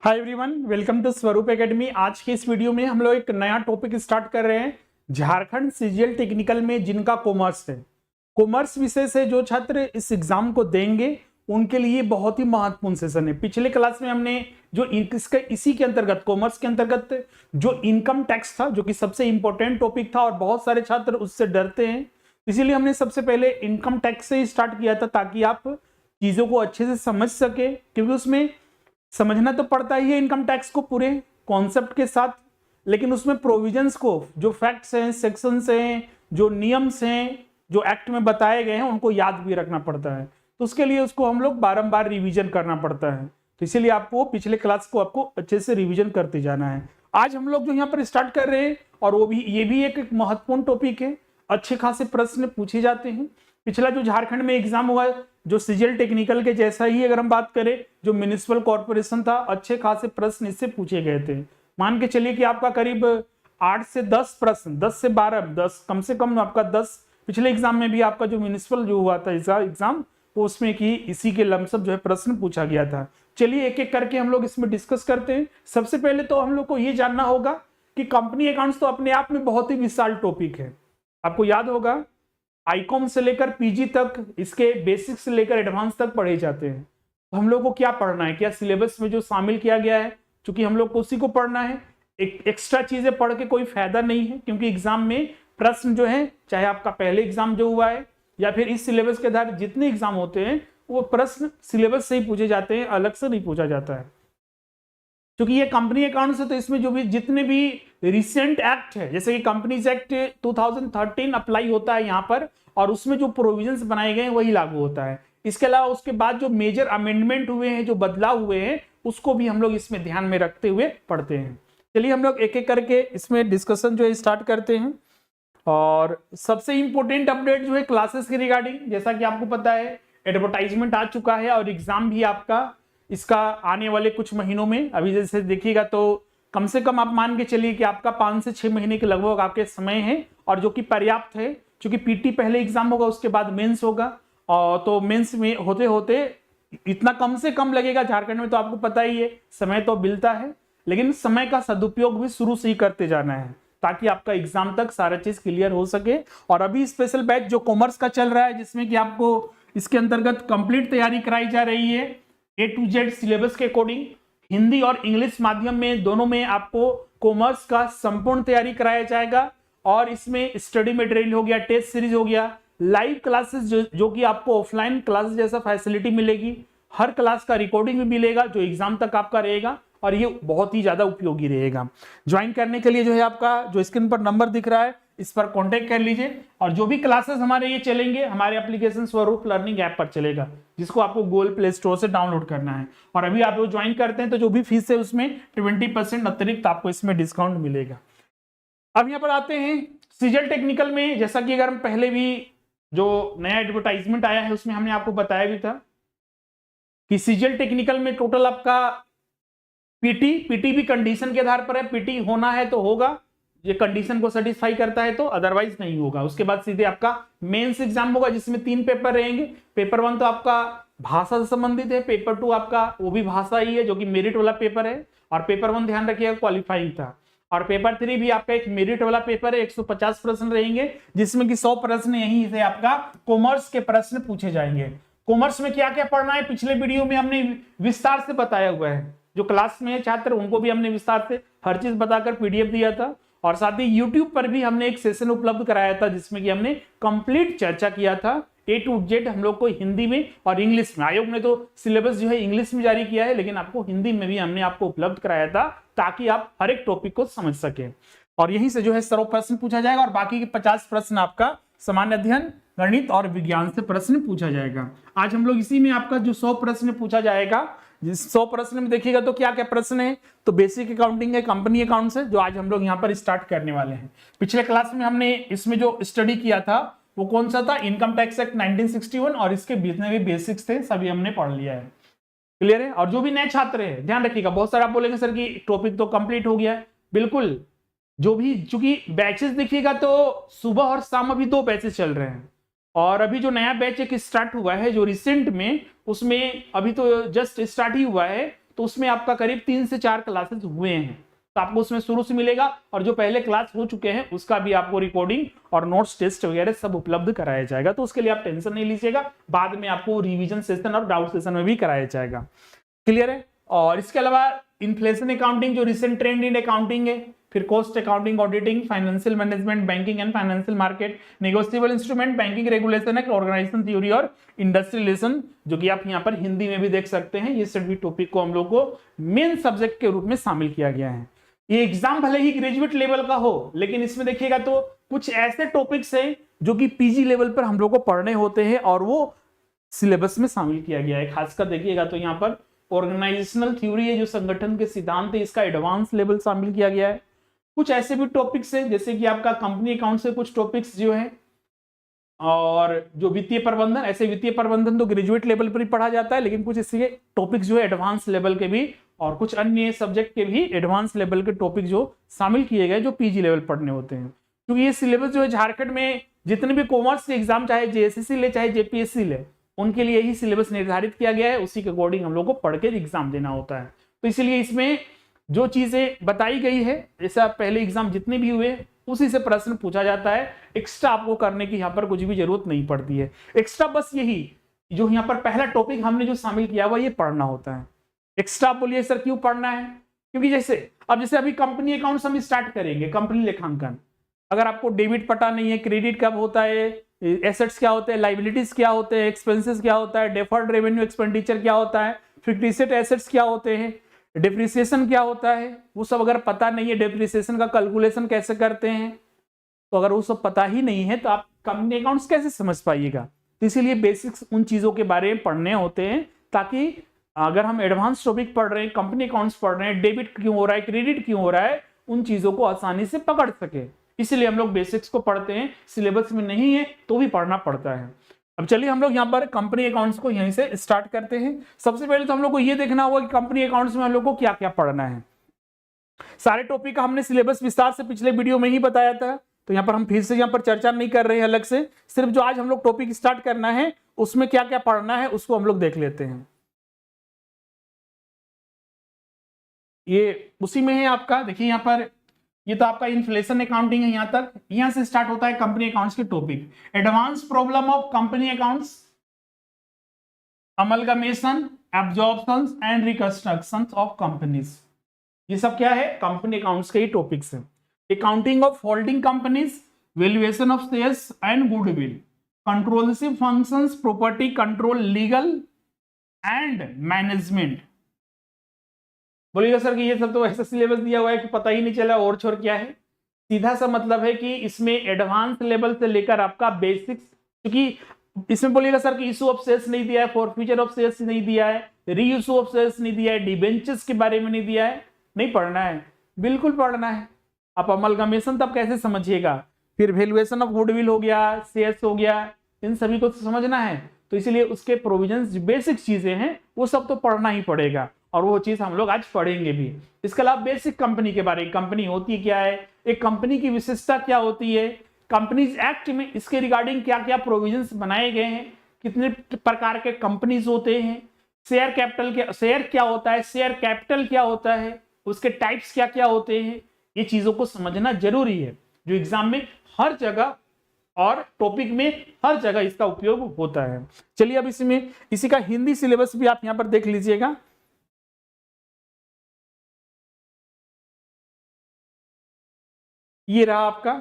Hi everyone, welcome to स्वरूप academy. आज के इस वीडियो में हम लोग एक नया टॉपिक स्टार्ट कर रहे हैं। झारखंड सीजीएल टेक्निकल में जिनका कॉमर्स है, कॉमर्स विषय से जो छात्र इस एग्जाम को देंगे उनके लिए बहुत ही महत्वपूर्ण सेशन है। पिछले क्लास में हमने जो इसका इसी के अंतर्गत कॉमर्स के अंतर्गत जो इनकम टैक्स था, जो कि सबसे इंपॉर्टेंट टॉपिक था और बहुत सारे छात्र उससे डरते हैं, इसीलिए हमने सबसे पहले इनकम टैक्स से ही स्टार्ट किया था ताकि आप चीजों को अच्छे से समझ सके, क्योंकि उसमें समझना तो पड़ता ही है इनकम टैक्स को पूरे कॉन्सेप्ट के साथ, लेकिन उसमें प्रोविजंस को, जो फैक्ट्स हैं, सेक्शंस हैं, जो नियम्स हैं, जो एक्ट में बताए गए हैं, उनको याद भी रखना पड़ता है। तो उसके लिए उसको हम लोग बारंबार रिवीजन करना पड़ता है। तो इसीलिए आपको पिछले क्लास को आपको अच्छे से रिवीजन करते जाना है। आज हम लोग जो यहाँ पर स्टार्ट कर रहे हैं, और वो भी ये भी एक महत्वपूर्ण टॉपिक है, अच्छे खासे प्रश्न पूछे जाते हैं। पिछला जो झारखंड में एग्जाम हुआ जो सीजीएल टेक्निकल के जैसा ही अगर हम बात करें, जो म्युनिसिपल कॉर्पोरेशन था, अच्छे खासे प्रश्न इससे पूछे गए थे। मान के चलिए कि आपका करीब 8 से 10 प्रश्न, 10 से 12, 10 कम से कम आपका 10 पिछले एग्जाम में भी आपका जो म्युनिसिपल जो हुआ था इसका एग्जाम, वो उसमें की इसी के लमसम जो है प्रश्न पूछा गया था। चलिए एक एक करके हम लोग इसमें डिस्कस करते हैं। सबसे पहले तो हम लोग को ये जानना होगा कि कंपनी अकाउंट्स तो अपने आप में बहुत ही विशाल टॉपिक है। आपको याद होगा आईकॉम से लेकर पीजी तक इसके बेसिक्स से लेकर एडवांस तक पढ़े जाते हैं। तो हम लोग को क्या पढ़ना है, क्या सिलेबस में जो शामिल किया गया है, क्योंकि हम लोग को उसी को पढ़ना है। एक एक्स्ट्रा चीजें पढ़ के कोई फायदा नहीं है, क्योंकि एग्जाम में प्रश्न जो है, चाहे आपका पहले एग्जाम जो हुआ है या फिर इस सिलेबस के आधार जितने एग्जाम होते हैं, वो प्रश्न सिलेबस से ही पूछे जाते हैं, अलग से नहीं पूछा जाता है। क्योंकि ये कंपनी अकाउंट्स है, तो इसमें जो भी जितने भी रिसेंट एक्ट है, जैसे कि कंपनीज एक्ट 2013 अप्लाई होता है यहाँ पर, और उसमें जो प्रोविजंस बनाए गए हैं वही लागू होता है। इसके अलावा उसके बाद जो मेजर अमेंडमेंट हुए हैं, जो बदलाव हुए हैं, उसको भी हम लोग इसमें ध्यान में रखते हुए पढ़ते हैं। चलिए हम लोग एक एक करके इसमें डिस्कशन जो है स्टार्ट करते हैं। और सबसे इंपॉर्टेंट अपडेट जो है क्लासेस के रिगार्डिंग, जैसा कि आपको पता है एडवर्टाइजमेंट आ चुका है और एग्जाम भी आपका इसका आने वाले कुछ महीनों में, अभी जैसे देखिएगा तो कम से कम आप मान के चलिए कि आपका 5 से 6 महीने के लगभग आपके समय है, और जो कि पर्याप्त है, क्योंकि पीटी पहले एग्जाम होगा, उसके बाद मेंस होगा। और तो मेंस में होते होते इतना कम से कम लगेगा। झारखंड में तो आपको पता ही है समय तो मिलता है, लेकिन समय का सदुपयोग भी शुरू से ही करते जाना है ताकि आपका एग्जाम तक सारा चीज क्लियर हो सके। और अभी स्पेशल बैच जो कॉमर्स का चल रहा है, जिसमें कि आपको इसके अंतर्गत कंप्लीट तैयारी कराई जा रही है A to Z सिलेबस के अकॉर्डिंग। हिंदी और इंग्लिश माध्यम में दोनों में आपको कॉमर्स का संपूर्ण तैयारी कराया जाएगा, और इसमें स्टडी मटेरियल हो गया, टेस्ट सीरीज हो गया, लाइव क्लासेस जो कि आपको ऑफलाइन क्लासेस जैसा फैसिलिटी मिलेगी, हर क्लास का रिकॉर्डिंग भी मिलेगा जो एग्जाम तक आपका रहेगा, और ये बहुत ही ज्यादा उपयोगी रहेगा। ज्वाइन करने के लिए जो है आपका जो स्क्रीन पर नंबर दिख रहा है, इस पर कांटेक्ट कर लीजिए। और जो भी क्लासेस हमारे ये चलेंगे, हमारे एप्लीकेशन स्वरूप लर्निंग ऐप पर चलेगा, जिसको आपको गूगल प्ले स्टोर से डाउनलोड करना है। और अभी आप लोग ज्वाइन करते हैं तो जो भी फीस है उसमें 20% अतिरिक्त आपको इसमें डिस्काउंट मिलेगा। अब यहाँ पर आते हैं सीजीएल टेक्निकल में। जैसा कि अगर हम पहले भी जो नया एडवर्टाइजमेंट आया है उसमें हमने आपको बताया भी था कि सीजीएल टेक्निकल में टोटल आपका पीटी भी कंडीशन के आधार पर है। पीटी होना है तो होगा, ये कंडीशन को सेटिस्फाई करता है तो, अदरवाइज नहीं होगा। उसके बाद सीधे आपका मेंस एग्जाम होगा, जिसमें 3 पेपर रहेंगे। पेपर 1 तो आपका भाषा से संबंधित है, पेपर 2 आपका वो भी भाषा ही है, जो कि मेरिट वाला पेपर है, और पेपर 1 ध्यान रखिएगा क्वालिफाइंग था। और पेपर 3 भी आपका एक मेरिट वाला पेपर है, 150 प्रश्न रहेंगे, जिसमें कि 100 प्रश्न यहीं से आपका कॉमर्स के प्रश्न पूछे जाएंगे। कॉमर्स में क्या क्या पढ़ना है पिछले वीडियो में हमने विस्तार से बताया हुआ है। जो क्लास में छात्र उनको भी हमने विस्तार से हर चीज बताकर पीडीएफ दिया था, और साथ ही YouTube पर भी हमने एक सेशन उपलब्ध कराया था, जिसमें कि हमने कंप्लीट चर्चा किया था A to Z हम लोग को हिंदी में और इंग्लिश में। आयोग ने तो सिलेबस जो है इंग्लिश में जारी किया है, लेकिन आपको हिंदी में भी हमने आपको उपलब्ध कराया था, ताकि आप हर एक टॉपिक को समझ सके। और यहीं से जो है 100 प्रश्न पूछा जाएगा, और बाकी के 50 प्रश्न आपका सामान्य अध्ययन, गणित और विज्ञान से प्रश्न पूछा जाएगा। आज हम लोग इसी में आपका जो 100 प्रश्न पूछा जाएगा, जिस 100 प्रश्न में देखिएगा तो क्या क्या प्रश्न है, तो बेसिक अकाउंटिंग है, कंपनी अकाउंट्स है, जो आज हम लोग यहाँ पर स्टार्ट करने वाले हैं। पिछले क्लास में हमने इसमें जो स्टडी किया था वो कौन सा था, इनकम टैक्स एक्ट 1961, और इसके जितने भी बेसिक्स थे सभी हमने पढ़ लिया है। क्लियर है। और जो भी नए छात्र है ध्यान रखिएगा, बहुत सारे आप बोलेंगे सर कि टॉपिक तो कंप्लीट हो गया है, बिल्कुल। जो भी चूंकि बैचेस देखिएगा तो सुबह और शाम अभी 2 बैचेस चल रहे हैं, और अभी जो नया बैच एक स्टार्ट हुआ है जो रिसेंट में, उसमें अभी तो जस्ट स्टार्ट ही हुआ है, तो उसमें आपका करीब 3 से 4 क्लासेस हुए हैं, तो आपको उसमें शुरू से मिलेगा, और जो पहले क्लास हो चुके हैं उसका भी आपको रिकॉर्डिंग और नोट्स टेस्ट वगैरह सब उपलब्ध कराया जाएगा। तो उसके लिए आप टेंशन नहीं लीजिएगा, बाद में आपको रिवीजन सेशन और डाउट सेशन में भी कराया जाएगा। क्लियर है? और इसके अलावा इन्फ्लेशन अकाउंटिंग जो रिसेंट ट्रेंड इन अकाउंटिंग है, फिर cost accounting, auditing, financial management, banking and financial market, negotiable instrument, banking regulation act, organisation theory और इंडस्ट्रियल रिलेशन, जो कि आप यहाँ पर हिंदी में भी देख सकते हैं। ये सभी टॉपिक को हम लोग को मेन सब्जेक्ट के रूप में शामिल किया गया है। ये एग्जाम भले ही ग्रेजुएट लेवल का हो, लेकिन इसमें देखिएगा तो कुछ ऐसे टॉपिक्स हैं जो कि पीजी लेवल पर हम लोग को पढ़ने होते हैं और वो सिलेबस में शामिल किया गया है। खासकर देखिएगा तो यहाँ पर ऑर्गेनाइजेशनल थ्योरी है, जो संगठन के सिद्धांत है, इसका एडवांस लेवल शामिल किया गया है। कुछ ऐसे भी टॉपिक्स हैं जैसे कि आपका कंपनी अकाउंट से कुछ टॉपिक्स जो है, और जो वित्तीय प्रबंधन, ऐसे वित्तीय प्रबंधन तो ग्रेजुएट लेवल पर ही पढ़ा जाता है, लेकिन कुछ इसके टॉपिक्स जो है एडवांस लेवल के भी, और कुछ अन्य सब्जेक्ट के भी एडवांस लेवल के टॉपिक जो शामिल किए गए, जो पीजी लेवल पढ़ने होते हैं। क्योंकि ये सिलेबस जो है झारखंड में जितने भी कॉमर्स के एग्जाम, चाहे जेएसएससी ले चाहे जेपीएससी ले, उनके लिए ही सिलेबस निर्धारित किया गया है, उसी के अकॉर्डिंग हम लोग को पढ़ के एग्जाम देना होता है। तो इसलिए इसमें जो चीजें बताई गई है, जैसा पहले एग्जाम जितने भी हुए उसी से प्रश्न पूछा जाता है। एक्स्ट्रा आपको करने की यहाँ पर कुछ भी जरूरत नहीं पड़ती है। एक्स्ट्रा बस यही जो यहाँ पर पहला टॉपिक हमने जो शामिल किया हुआ, ये पढ़ना होता है। एक्स्ट्रा बोलिए सर क्यों पढ़ना है? क्योंकि जैसे अभी कंपनी अकाउंट्स हम स्टार्ट करेंगे, कंपनी लेखांकन, अगर आपको डेबिट पता नहीं है, क्रेडिट कब होता है, एसेट्स क्या होते हैं, लाइबिलिटीज क्या होते हैं, एक्सपेंसेस क्या होता है, डेफर्ड रेवेन्यू एक्सपेंडिचर क्या होता है, फिक्स्ड एसेट्स क्या होते हैं, डिप्रिसिएशन क्या होता है, वो सब अगर पता नहीं है, डिप्रिसिएशन का कैलकुलेशन कैसे करते हैं, तो अगर वो सब पता ही नहीं है तो आप कंपनी अकाउंट्स कैसे समझ पाइएगा? तो इसीलिए बेसिक्स उन चीजों के बारे में पढ़ने होते हैं, ताकि अगर हम एडवांस टॉपिक पढ़ रहे हैं, कंपनी अकाउंट्स पढ़ रहे हैं, डेबिट क्यों हो रहा है, क्रेडिट क्यों हो रहा है, उन चीजों को आसानी से पकड़ सके, इसलिए हम लोग बेसिक्स को पढ़ते हैं। सिलेबस में नहीं है तो भी पढ़ना पड़ता है। अब चलिए हम लोग यहाँ पर कंपनी अकाउंट्स को यहीं से स्टार्ट करते हैं। सबसे पहले तो हम लोग को ये देखना होगा कि कंपनी अकाउंट्स में हम लोग को क्या क्या पढ़ना है। सारे टॉपिक का हमने सिलेबस विस्तार से पिछले वीडियो में ही बताया था, तो यहाँ पर हम फिर से यहाँ पर चर्चा नहीं कर रहे हैं अलग से, सिर्फ जो आज हम लोग टॉपिक स्टार्ट करना है उसमें क्या क्या पढ़ना है उसको हम लोग देख लेते हैं। ये उसी में है आपका, देखिए यहाँ पर ये तो आपका इन्फ्लेशन अकाउंटिंग है, यहां तक, यहां से स्टार्ट होता है कंपनी अकाउंट्स के topic. Advance problem of company accounts, amalgamation, absorptions and reconstructions of companies, ये सब क्या है? कंपनी अकाउंट्स के ही टॉपिक्स हैं। Accounting of holding companies, valuation of shares and goodwill, controllership functions, property control, legal and management. बोलिएगा sir कि ये सब तो ऐसा सिलेबस दिया हुआ है कि पता ही नहीं चला और छोर क्या है। सीधा सा मतलब है कि इसमें एडवांस लेवल से लेकर आपका बेसिक्स, क्योंकि इसमें बोलिएगा सर कि इशू ऑफ शेयर्स नहीं दिया है, फॉरफीचर ऑफ शेयर्स नहीं दिया है, री इशू ऑफ शेयर्स नहीं दिया है, डिबेंचर्स के बारे में नहीं दिया है, नहीं पढ़ना है? बिल्कुल पढ़ना है। आप अमलगमेशन तब कैसे समझिएगा, फिर वैल्यूएशन ऑफ गुडविल हो गया, शेयर्स हो गया, इन सभी को समझना है। तो इसलिए उसके प्रोविजंस बेसिक चीजें हैं वो सब तो पढ़ना ही पड़ेगा, और वो चीज हम लोग आज पढ़ेंगे भी। इसके अलावा बेसिक कंपनी के बारे में, कंपनी होती क्या है, एक कंपनी की विशेषता क्या होती है, कंपनीज एक्ट में इसके रिगार्डिंग क्या क्या प्रोविजंस बनाए गए हैं, कितने प्रकार के कंपनीज होते हैं, शेयर कैपिटल के, शेयर क्या होता है, शेयर कैपिटल क्या होता है, उसके टाइप्स क्या क्या होते हैं, ये चीजों को समझना जरूरी है, जो एग्जाम में हर जगह और टॉपिक में हर जगह इसका उपयोग होता है। चलिए अब इसमें इसी का हिंदी सिलेबस भी आप यहां पर देख लीजिएगा। ये रहा आपका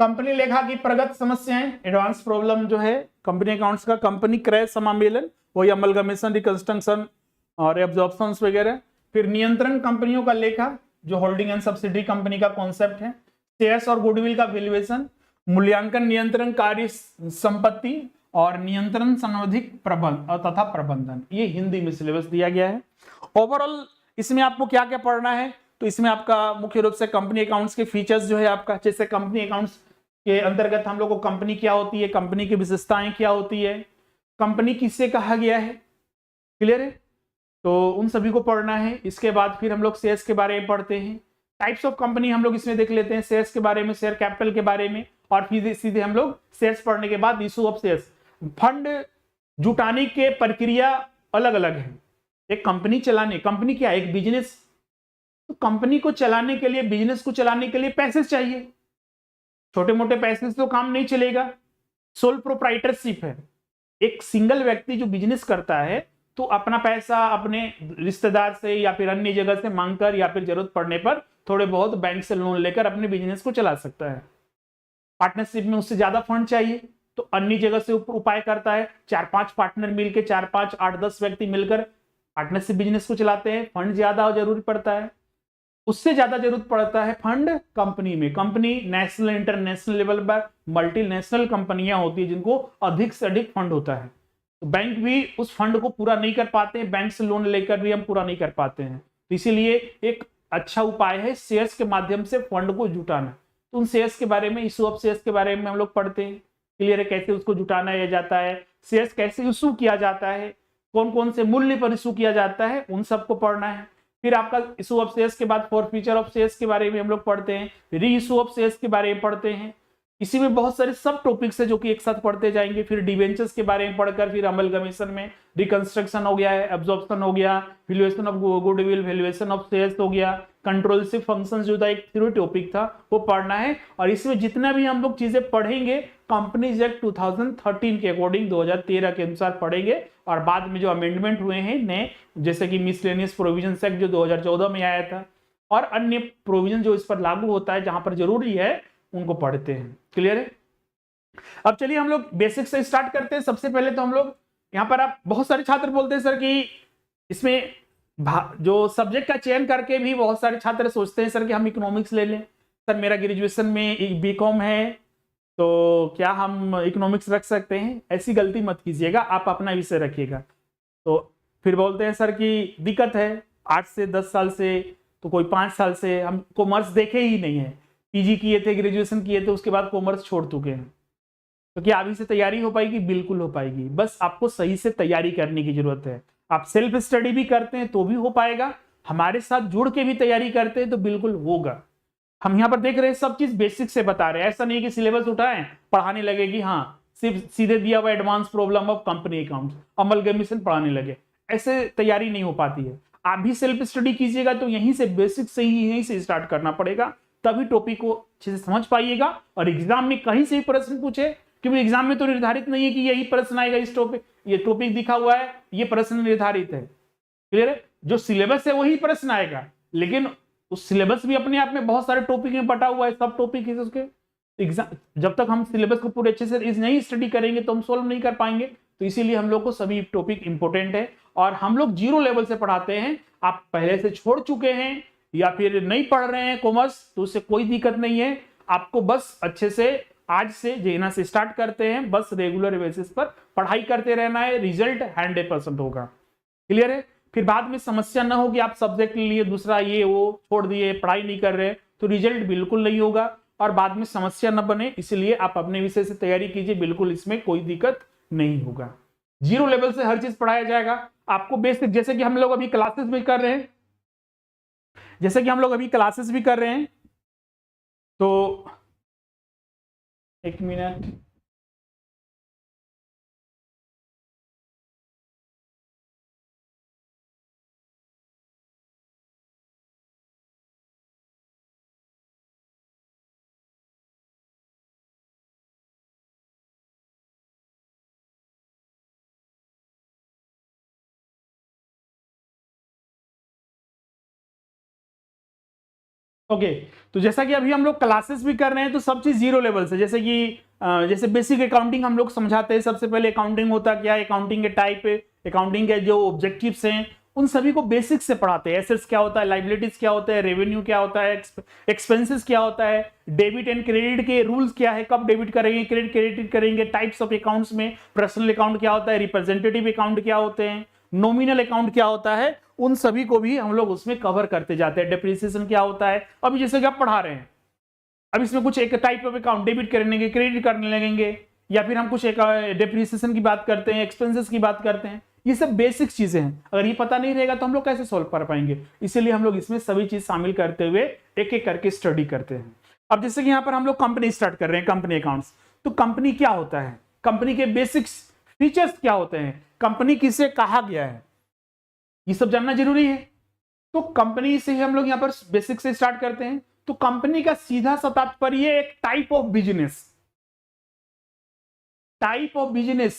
कंपनी लेखा की प्रगत समस्याएं, एडवांस प्रॉब्लम जो है कंपनी अकाउंट्स का, कंपनी क्रय समामेलन, वही अमलगमेशन, रिकंस्ट्रक्शन और एब्जॉर्प्शंस वगैरह। फिर नियंत्रण कंपनियों का लेखा, जो होल्डिंग एंड सब्सिडी कंपनी का कॉन्सेप्ट है, शेयर्स और गुडविल का वैल्यूएशन, मूल्यांकन, नियंत्रण, कार्य संपत्ति और नियंत्रण संबंधित प्रबंध तथा प्रबंधन, ये हिंदी में सिलेबस दिया गया है। ओवरऑल इसमें आपको क्या क्या पढ़ना है, तो इसमें आपका मुख्य रूप से कंपनी अकाउंट्स के फीचर्स जो है आपका, जैसे कंपनी अकाउंट्स के अंतर्गत हम लोग को कंपनी क्या होती है, कंपनी की विशेषताएं क्या होती है, कंपनी किससे कहा गया है, क्लियर है, तो उन सभी को पढ़ना है। इसके बाद फिर हम लोग शेयर्स के बारे में पढ़ते हैं, टाइप्स ऑफ कंपनी हम लोग इसमें देख लेते हैं, शेयर्स के बारे में, शेयर कैपिटल के बारे में, और फिर सीधे हम लोग शेयर्स पढ़ने के बाद इशू ऑफ शेयर्स, फंड जुटाने के प्रक्रिया अलग अलग है। एक कंपनी चलाने, कंपनी क्या है, एक बिजनेस, तो कंपनी को चलाने के लिए, बिजनेस को चलाने के लिए पैसे चाहिए, छोटे मोटे पैसे से तो काम नहीं चलेगा। सोल प्रोप्राइटरशिप है, एक सिंगल व्यक्ति जो बिजनेस करता है तो अपना पैसा अपने रिश्तेदार से या फिर अन्य जगह से मांगकर या फिर जरूरत पड़ने पर थोड़े बहुत बैंक से लोन लेकर अपने बिजनेस को चला सकता है। पार्टनरशिप में उससे ज्यादा फंड चाहिए तो अन्य जगह से उपाय करता है, 4-5 पार्टनर मिलकर, 4-5, 8-10 व्यक्ति मिलकर पार्टनरशिप बिजनेस को चलाते हैं, फंड ज्यादा जरूरी पड़ता है। उससे ज्यादा जरूरत पड़ता है फंड कंपनी में। कंपनी नेशनल इंटरनेशनल लेवल पर मल्टीनेशनल कंपनियां होती है जिनको अधिक से अधिक फंड होता है, तो बैंक भी उस फंड को पूरा नहीं कर पाते हैं, बैंक से लोन लेकर भी हम पूरा नहीं कर पाते हैं। तो इसीलिए एक अच्छा उपाय है शेयर्स के माध्यम से फंड को जुटाना। तो उन शेयर्स के बारे में, इशू ऑफ शेयर्स के बारे में हम लोग पढ़ते हैं, क्लियर है, कैसे उसको जुटाना जाता है, शेयर्स कैसे इशू किया जाता है, कौन कौन से मूल्य पर इशू किया जाता है, उन सबको पढ़ना है। फिर आपका इशू ऑफ शेयर्स के बाद फॉरफीचर ऑफ शेयर्स के बारे में हम लोग पढ़ते हैं, री इशू ऑफ शेयर्स के बारे में पढ़ते हैं। इसी में बहुत सारे सब टॉपिक्स है जो कि एक साथ पढ़ते जाएंगे। फिर डिवेंचर्स के बारे में पढ़कर फिर अमलगमेशन में रिकंस्ट्रक्शन हो गया है, एब्जॉर्प्शन हो गया, valuation of goodwill, valuation of shares हो गया, कंट्रोलसिव फंक्शंस जो था एक थ्योरी टॉपिक था वो पढ़ना है। और इसमें जितना भी हम लोग चीजें पढ़ेंगे कंपनीज एक्ट 2013 के अकॉर्डिंग 2013 के अनुसार पढ़ेंगे, और बाद में जो अमेंडमेंट हुए हैं नए, जैसे कि मिसलेनियस प्रोविजन एक्ट जो 2014 में आया था, और अन्य प्रोविजन जो इस पर लागू होता है जहां पर जरूरी है उनको पढ़ते हैं। क्लियर है। अब चलिए हम लोग बेसिक से स्टार्ट करते हैं। सबसे पहले तो हम लोग यहाँ पर, आप बहुत सारे छात्र बोलते हैं सर कि इसमें जो सब्जेक्ट का चयन करके भी बहुत सारे छात्र सोचते हैं सर कि हम इकोनॉमिक्स ले लें। सर मेरा ग्रेजुएशन में बीकॉम है तो क्या हम इकोनॉमिक्स रख सकते हैं? ऐसी गलती मत कीजिएगा, आप अपना विषय रखिएगा। तो फिर बोलते हैं सर कि दिक्कत है 8 से 10 साल से, तो कोई 5 साल से हम कॉमर्स देखे ही नहीं है, पीजी किए थे, ग्रेजुएशन किए थे, उसके बाद कॉमर्स छोड़ चुके हैं, तो क्या अभी से तैयारी हो पाएगी? बिल्कुल हो पाएगी, बस आपको सही से तैयारी करने की जरूरत है। आप सेल्फ स्टडी भी करते हैं तो भी हो पाएगा, हमारे साथ जुड़ के भी तैयारी करते हैं तो बिल्कुल होगा। हम यहाँ पर देख रहे हैं सब चीज बेसिक से बता रहे हैं, ऐसा नहीं कि सिलेबस उठाएं पढ़ाने लगे कि हाँ सिर्फ सीधे दिया हुआ advance problem of company accounts amalgamation पढ़ाने लगे, ऐसे तैयारी नहीं हो पाती है। आप भी सेल्फ स्टडी कीजिएगा तो यहीं से बेसिक से ही यहीं से स्टार्ट करना पड़ेगा, तभी टॉपिक को अच्छे से समझ पाइएगा। और एग्जाम में कहीं से भी प्रश्न पूछे, क्योंकि एग्जाम में तो निर्धारित नहीं है कि यही प्रश्न आएगा, इस टॉपिक ये टॉपिक दिखा हुआ है ये प्रश्न निर्धारित है। क्लियर है, जो सिलेबस है वही प्रश्न आएगा, लेकिन उस सिलेबस भी अपने आप में बहुत सारे टॉपिक में बटा हुआ है, सब टॉपिक है उसके। एग्जाम जब तक हम सिलेबस को पूरे अच्छे से नहीं स्टडी करेंगे तो हम सोल्व नहीं कर पाएंगे। तो इसीलिए हम लोग को सभी टॉपिक इंपॉर्टेंट है, और हम लोग 0 लेवल से पढ़ाते हैं। आप पहले से छोड़ चुके हैं या फिर नहीं पढ़ रहे हैं कॉमर्स तो उससे कोई दिक्कत नहीं है, आपको बस अच्छे से आज से जेना से स्टार्ट करते हैं, बस रेगुलर बेसिस पर पढ़ाई करते रहना है, रिजल्ट 100% होगा। क्लियर है। फिर बाद में समस्या ना हो कि आप सब्जेक्ट लिए दूसरा ये वो छोड़ दिए, पढ़ाई नहीं कर रहे, तो रिजल्ट बिल्कुल नहीं होगा और बाद में समस्या न बने, इसलिए आप अपने विषय से तैयारी कीजिए, बिल्कुल इसमें कोई दिक्कत नहीं होगा। 0 लेवल से हर चीज पढ़ाया जाएगा आपको बेसिक, जैसे कि हम लोग अभी क्लासेस भी कर रहे हैं, तो एक मिनट, ओके। तो जैसा कि अभी हम लोग क्लासेस भी कर रहे हैं तो सब चीज 0 लेवल से, जैसे कि जैसे बेसिक अकाउंटिंग हम लोग समझाते हैं। सबसे पहले अकाउंटिंग होता क्या है, अकाउंटिंग के टाइप, अकाउंटिंग के जो ऑब्जेक्टिव्स हैं उन सभी को बेसिक से पढ़ाते हैं। एसेट्स क्या होता है, लाइबिलिटीज क्या होता है, रेवेन्यू क्या होता है, एक्सपेंसेस क्या होता है, डेबिट एंड क्रेडिट के रूल्स क्या है, कब डेबिट करेंगे, क्रेडिट करेंगे, टाइप्स ऑफ अकाउंट्स में पर्सनल अकाउंट क्या होता है, रिप्रेजेंटेटिव अकाउंट क्या होते हैं, नॉमिनल अकाउंट क्या होता है, उन सभी को भी हम लोग उसमें कवर करते जाते हैं। डेप्रिसिएशन क्या होता है, अभी जैसे कि आप पढ़ा रहे हैं, अब इसमें कुछ एक टाइप ऑफ अकाउंट डेबिट करने क्रेडिट करने लगेंगे, या फिर हम कुछ एक डेप्रिसिएशन की बात करते हैं, एक्सपेंसेस की बात करते हैं, ये सब बेसिक चीजें हैं। अगर ये पता नहीं रहेगा तो हम लोग कैसे सॉल्व कर पाएंगे, इसीलिए हम लोग इसमें सभी चीज शामिल करते हुए एक एक करके स्टडी करते हैं। अब जैसे कि यहाँ पर हम लोग कंपनी स्टार्ट कर रहे हैं, कंपनी अकाउंट्स। तो कंपनी क्या होता है, कंपनी के बेसिक्स फीचर्स क्या होते हैं, कंपनी किसे कहा गया है, ये सब जानना जरूरी है। तो कंपनी से हम लोग यहां पर बेसिक से स्टार्ट करते हैं। तो कंपनी का सीधा सा तात्पर्य एक type of business, type of business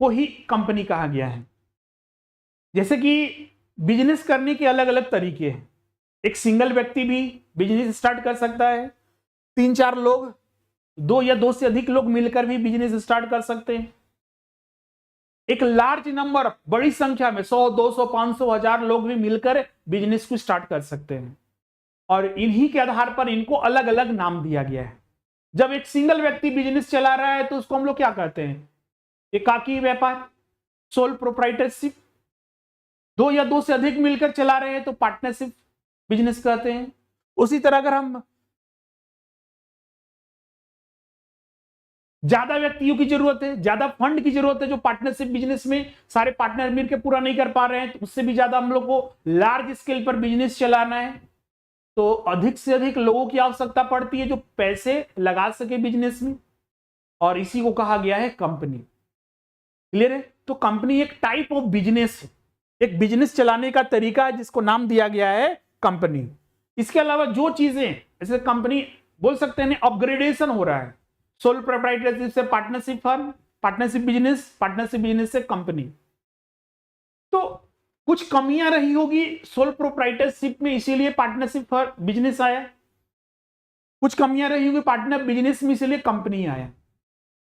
को ही कंपनी कहा गया है। जैसे कि बिजनेस करने के अलग अलग तरीके हैं। एक सिंगल व्यक्ति भी बिजनेस स्टार्ट कर सकता है, 3-4 लोग, 2 या 2 से अधिक लोग मिलकर भी बिजनेस स्टार्ट कर सकते हैं। एक लार्ज नंबर, बड़ी संख्या में 100, 200, 500, 1000 लोग भी मिलकर बिजनेस को स्टार्ट कर सकते हैं। और इन्हीं के आधार पर इनको अलग अलग नाम दिया गया है। जब एक सिंगल व्यक्ति बिजनेस चला रहा है तो उसको हम लोग क्या कहते हैं, एकाकी व्यापार, सोल प्रोप्राइटरशिप। 2 या 2 से अधिक मिलकर चला रहे हैं तो पार्टनरशिप बिजनेस कहते हैं। उसी तरह अगर हम ज्यादा व्यक्तियों की जरूरत है, ज्यादा फंड की जरूरत है, जो पार्टनरशिप बिजनेस में सारे पार्टनर मिलकर पूरा नहीं कर पा रहे हैं, तो उससे भी ज्यादा हम लोग को लार्ज स्केल पर बिजनेस चलाना है, तो अधिक से अधिक लोगों की आवश्यकता पड़ती है जो पैसे लगा सके बिजनेस में, और इसी को कहा गया है कंपनी। क्लियर है? तो कंपनी एक टाइप ऑफ बिजनेस है, एक बिजनेस चलाने का तरीका है जिसको नाम दिया गया है कंपनी। इसके अलावा जो चीजें, जैसे कंपनी बोल सकते हैं अपग्रेडेशन हो रहा है, सोल प्रोप्राइटरशिप से पार्टनरशिप फर्म, पार्टनरशिप बिजनेस से कंपनी। तो कुछ कमियां रही होगी सोल प्रोप्राइटरशिप में, इसीलिए पार्टनरशिप बिजनेस आया। कुछ कमियां रही होगी पार्टनर बिजनेस में, इसीलिए कंपनी आया।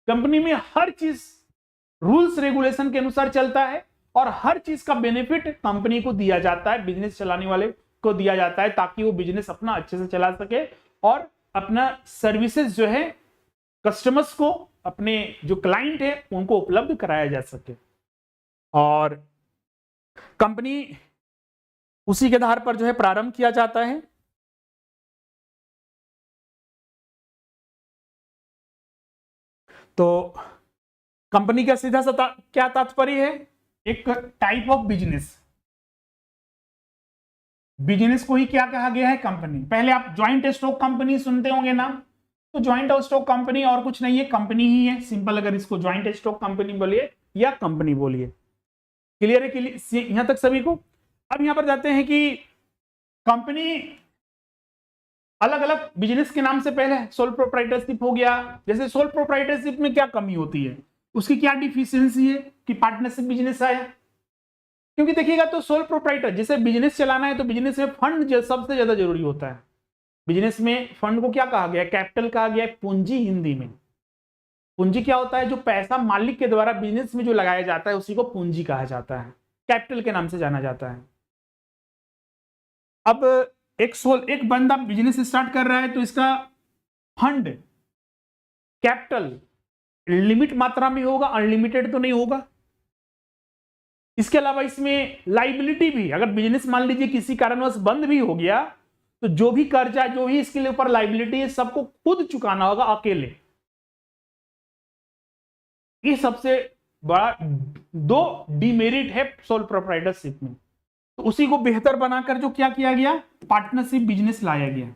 कंपनी में हर चीज रूल्स रेगुलेशन के अनुसार चलता है और हर चीज का बेनिफिट कंपनी को दिया जाता है, बिजनेस चलाने वाले को दिया जाता है, ताकि वो बिजनेस अपना अच्छे से चला सके और अपना सर्विसेज जो है कस्टमर्स को, अपने जो क्लाइंट है उनको उपलब्ध कराया जा सके। और कंपनी उसी के आधार पर जो है प्रारंभ किया जाता है। तो कंपनी का सीधा सा क्या तात्पर्य है, एक टाइप ऑफ बिजनेस। बिजनेस को ही क्या कहा गया है, कंपनी। पहले आप ज्वाइंट स्टॉक कंपनी सुनते होंगे ना, तो ज्वाइंट स्टॉक कंपनी और कुछ नहीं है, कंपनी ही है, सिंपल। अगर इसको ज्वाइंट स्टॉक कंपनी बोलिए या कंपनी बोलिए। क्लियर है? यहां तक सभी को? अब यहां पर जाते हैं कि कंपनी अलग अलग बिजनेस के नाम से पहले सोल प्रोप्राइटरशिप हो गया। जैसे सोल प्रोप्राइटरशिप में क्या कमी होती है, उसकी क्या डिफिशियंसी है कि पार्टनरशिप बिजनेस आया? क्योंकि देखिएगा तो सोल प्रोप्राइटर, जैसे बिजनेस चलाना है तो बिजनेस में फंड सबसे ज्यादा जरूरी होता है। बिजनेस में फंड को क्या कहा गया है, कैपिटल कहा गया है, पूंजी हिंदी में। पूंजी क्या होता है, जो पैसा मालिक के द्वारा बिजनेस में जो लगाया जाता है उसी को पूंजी कहा जाता है, कैपिटल के नाम से जाना जाता है। अब एक बंदा बिजनेस स्टार्ट कर रहा है तो इसका फंड, कैपिटल लिमिट मात्रा में होगा, अनलिमिटेड तो नहीं होगा। इसके अलावा इसमें लाइबिलिटी भी, अगर बिजनेस मान लीजिए किसी कारणवश बंद भी हो गया तो जो भी कर्जा, जो भी इसके ऊपर लाइबिलिटी है, सबको खुद चुकाना होगा अकेले। ये सबसे बड़ा 2 डिमेरिट है सोल प्रोप्राइटरशिप में। तो उसी को बेहतर बनाकर जो क्या किया गया, पार्टनरशिप बिजनेस लाया गया।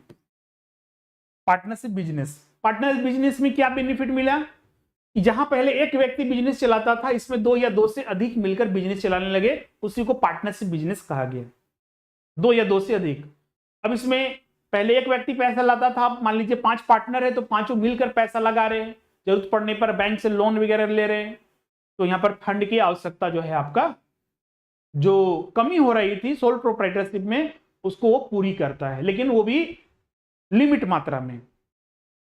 पार्टनरशिप बिजनेस में क्या बेनिफिट मिला कि जहां पहले एक व्यक्ति बिजनेस चलाता था, इसमें 2 या 2 से अधिक मिलकर बिजनेस चलाने लगे, उसी को पार्टनरशिप बिजनेस कहा गया। 2 या 2 से अधिक। अब इसमें पहले एक व्यक्ति पैसा लाता था, मान लीजिए 5 पार्टनर है तो पांचों मिलकर पैसा लगा रहे हैं, जरूरत पड़ने पर बैंक से लोन वगैरह ले रहे हैं। तो यहां पर फंड की आवश्यकता जो है, आपका जो कमी हो रही थी सोल प्रोप्राइटरशिप में, उसको वो पूरी करता है, लेकिन वो भी लिमिट मात्रा में।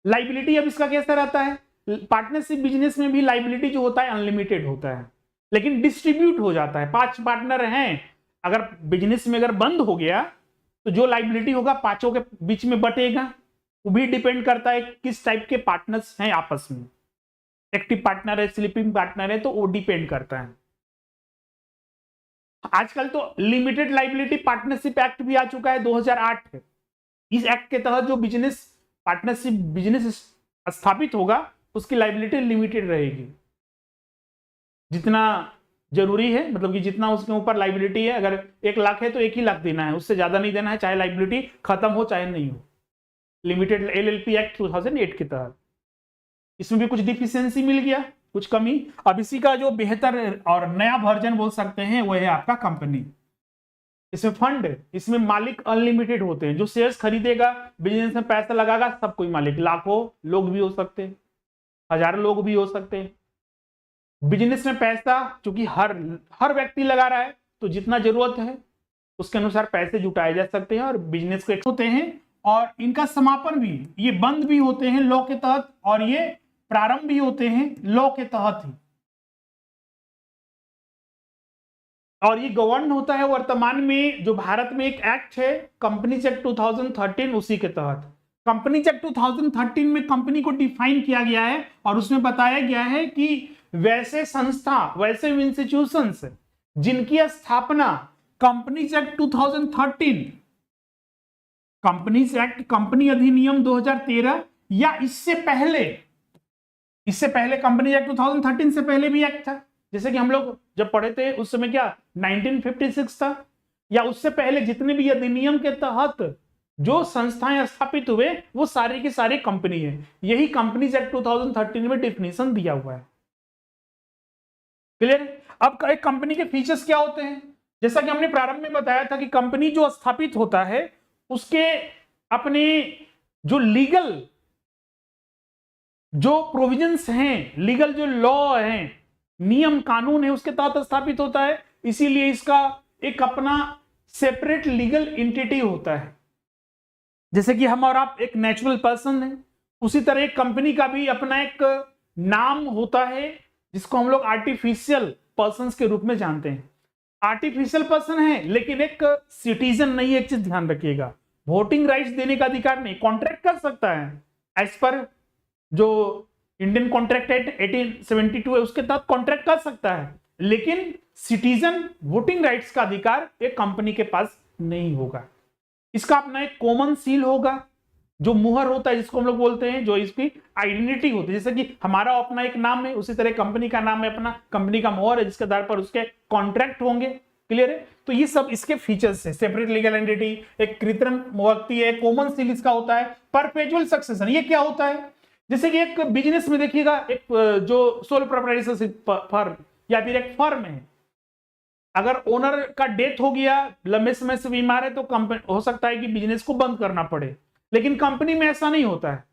लाइबिलिटी अब इसका कैसा रहता है, पार्टनरशिप बिजनेस में भी लाइबिलिटी जो होता है अनलिमिटेड होता है, लेकिन डिस्ट्रीब्यूट हो जाता है। 5 पार्टनर हैं, अगर बिजनेस में अगर बंद हो गया तो जो लाइबिलिटी होगा पांचों के बीच में बटेगा। वो भी डिपेंड करता है किस टाइप के पार्टनर्स हैं आपस में, एक्टिव पार्टनर है, स्लीपिंग पार्टनर है, तो वो डिपेंड करता है। आजकल तो लिमिटेड लाइबिलिटी पार्टनरशिप एक्ट भी आ चुका है, 2008 है। इस एक्ट के तहत जो पार्टनरशिप बिजनेस स्थापित होगा उसकी लाइबिलिटी लिमिटेड रहेगी, जितना जरूरी है, मतलब कि जितना उसके ऊपर लाइबिलिटी है। अगर 1 लाख है तो 1 ही लाख देना है, उससे ज्यादा नहीं देना है, चाहे लाइबिलिटी खत्म हो चाहे नहीं हो। लिमिटेड LLP एक्ट 2008 के तहत इसमें भी कुछ डिफिशियंसी मिल गया, कुछ कमी। अब इसी का जो बेहतर और नया वर्जन बोल सकते हैं वो है आपका कंपनी। इसमें फंड, इसमें मालिक अनलिमिटेड होते हैं। जो शेयर्स खरीदेगा, बिजनेस में पैसा लगाएगा, सब कोई मालिक, लाखों लोग भी हो सकते हैं, हजारों लोग भी हो सकते हैं। बिजनेस में पैसा चूंकि हर व्यक्ति लगा रहा है, तो जितना जरूरत है उसके अनुसार पैसे जुटाए जा सकते हैं और बिजनेस को होते हैं। और इनका समापन भी, ये बंद भी होते हैं लॉ के तहत, और ये प्रारंभ भी होते हैं लॉ के तहत ही। और ये गवर्न होता है वर्तमान में जो भारत में एक एक्ट है कंपनीज एक्ट 2013, उसी के तहत। कंपनीज एक्ट 2013 में कंपनी को डिफाइन किया गया है और उसमें बताया गया है कि वैसे संस्था, वैसे इंस्टीट्यूशंस जिनकी स्थापना companies act 2013, companies act, company अधिनियम 2013 या इससे पहले कंपनी एक्ट 2013 से पहले भी एक्ट था। जैसे कि हम लोग जब पढ़े थे उस समय क्या 1956 था, या उससे पहले जितने भी अधिनियम के तहत जो संस्थाएं स्थापित हुए वो सारी की सारी कंपनी है। यही कंपनीज एक्ट 2013 में डेफिनेशन दिया हुआ है। क्लियर? अब एक कंपनी के फीचर्स क्या होते हैं? जैसा कि हमने प्रारंभ में बताया था कि कंपनी जो स्थापित होता है उसके अपने जो लीगल जो प्रोविजंस हैं, लीगल जो लॉ हैं, नियम कानून है, उसके तहत स्थापित होता है। इसीलिए इसका एक अपना सेपरेट लीगल एंटिटी होता है। जैसे कि हम और आप एक नेचुरल पर्सन है, उसी तरह एक कंपनी का भी अपना एक नाम होता है जिसको हम लोग आर्टिफिशियल पर्सन के रूप में जानते हैं। आर्टिफिशियल पर्सन है लेकिन एक सिटीजन नहीं है। एक चीज ध्यान रखिएगा, वोटिंग राइट्स देने का अधिकार नहीं, कॉन्ट्रैक्ट कर सकता है एज पर जो इंडियन कॉन्ट्रैक्ट एक्ट 1872 है उसके तहत कॉन्ट्रैक्ट कर सकता है, लेकिन सिटीजन वोटिंग राइट्स का अधिकार एक कंपनी के पास नहीं होगा। इसका अपना एक कॉमन सील होगा, जो मुहर होता है जिसको हम लोग बोलते हैं, जो इसकी आइडेंटिटी होती है। जैसे कि हमारा अपना एक नाम है, उसी तरह कंपनी का नाम है, अपना कंपनी का मुहर है जिसके आधार पर उसके कॉन्ट्रैक्ट होंगे। क्लियर है? तो ये सब इसके फीचर्स है। सेपरेट लीगल एंटिटी, एक कृत्रिम व्यक्ति है, कॉमन सील इसका होता है। परपेचुअल सक्सेशन, ये क्या होता है? जैसे कि एक बिजनेस में देखिएगा, एक जो सोल प्रोप्राइटरशिप फर्म या फिर एक फर्म है, अगर ओनर का डेथ हो गया, लंबे समय से बीमार है, तो कंपनी हो सकता है कि बिजनेस को बंद करना पड़े। लेकिन कंपनी में ऐसा नहीं होता है।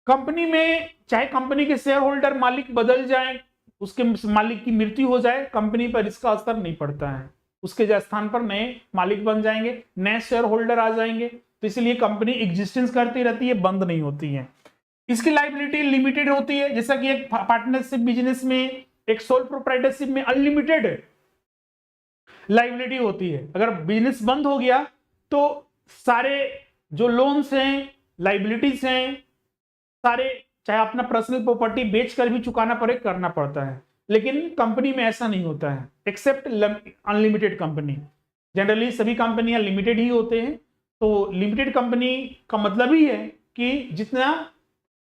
कंपनी में चाहे कंपनी के शेयर होल्डर मालिक बदल जाए, उसके मालिक की मृत्यु हो जाए, कंपनी पर इसका असर नहीं पड़ता है। उसके स्थान पर नए मालिक बन जाएंगे, नए शेयर होल्डर आ जाएंगे। तो इसलिए कंपनी एग्जिस्टेंस करती रहती है, बंद नहीं होती है। इसकी लायबिलिटी लिमिटेड होती है। जैसा कि एक पार्टनरशिप बिजनेस में, एक सोल प्रोप्राइटरशिप में अनलिमिटेड लायबिलिटी होती है। अगर बिजनेस बंद हो गया तो सारे जो लोन्स हैं, लायबिलिटीज हैं, सारे चाहे अपना पर्सनल प्रॉपर्टी बेचकर भी चुकाना पड़े, करना पड़ता है। लेकिन कंपनी में ऐसा नहीं होता है, एक्सेप्ट अनलिमिटेड कंपनी। जनरली सभी कंपनियां लिमिटेड ही होते हैं। तो लिमिटेड कंपनी का मतलब ही है कि जितना,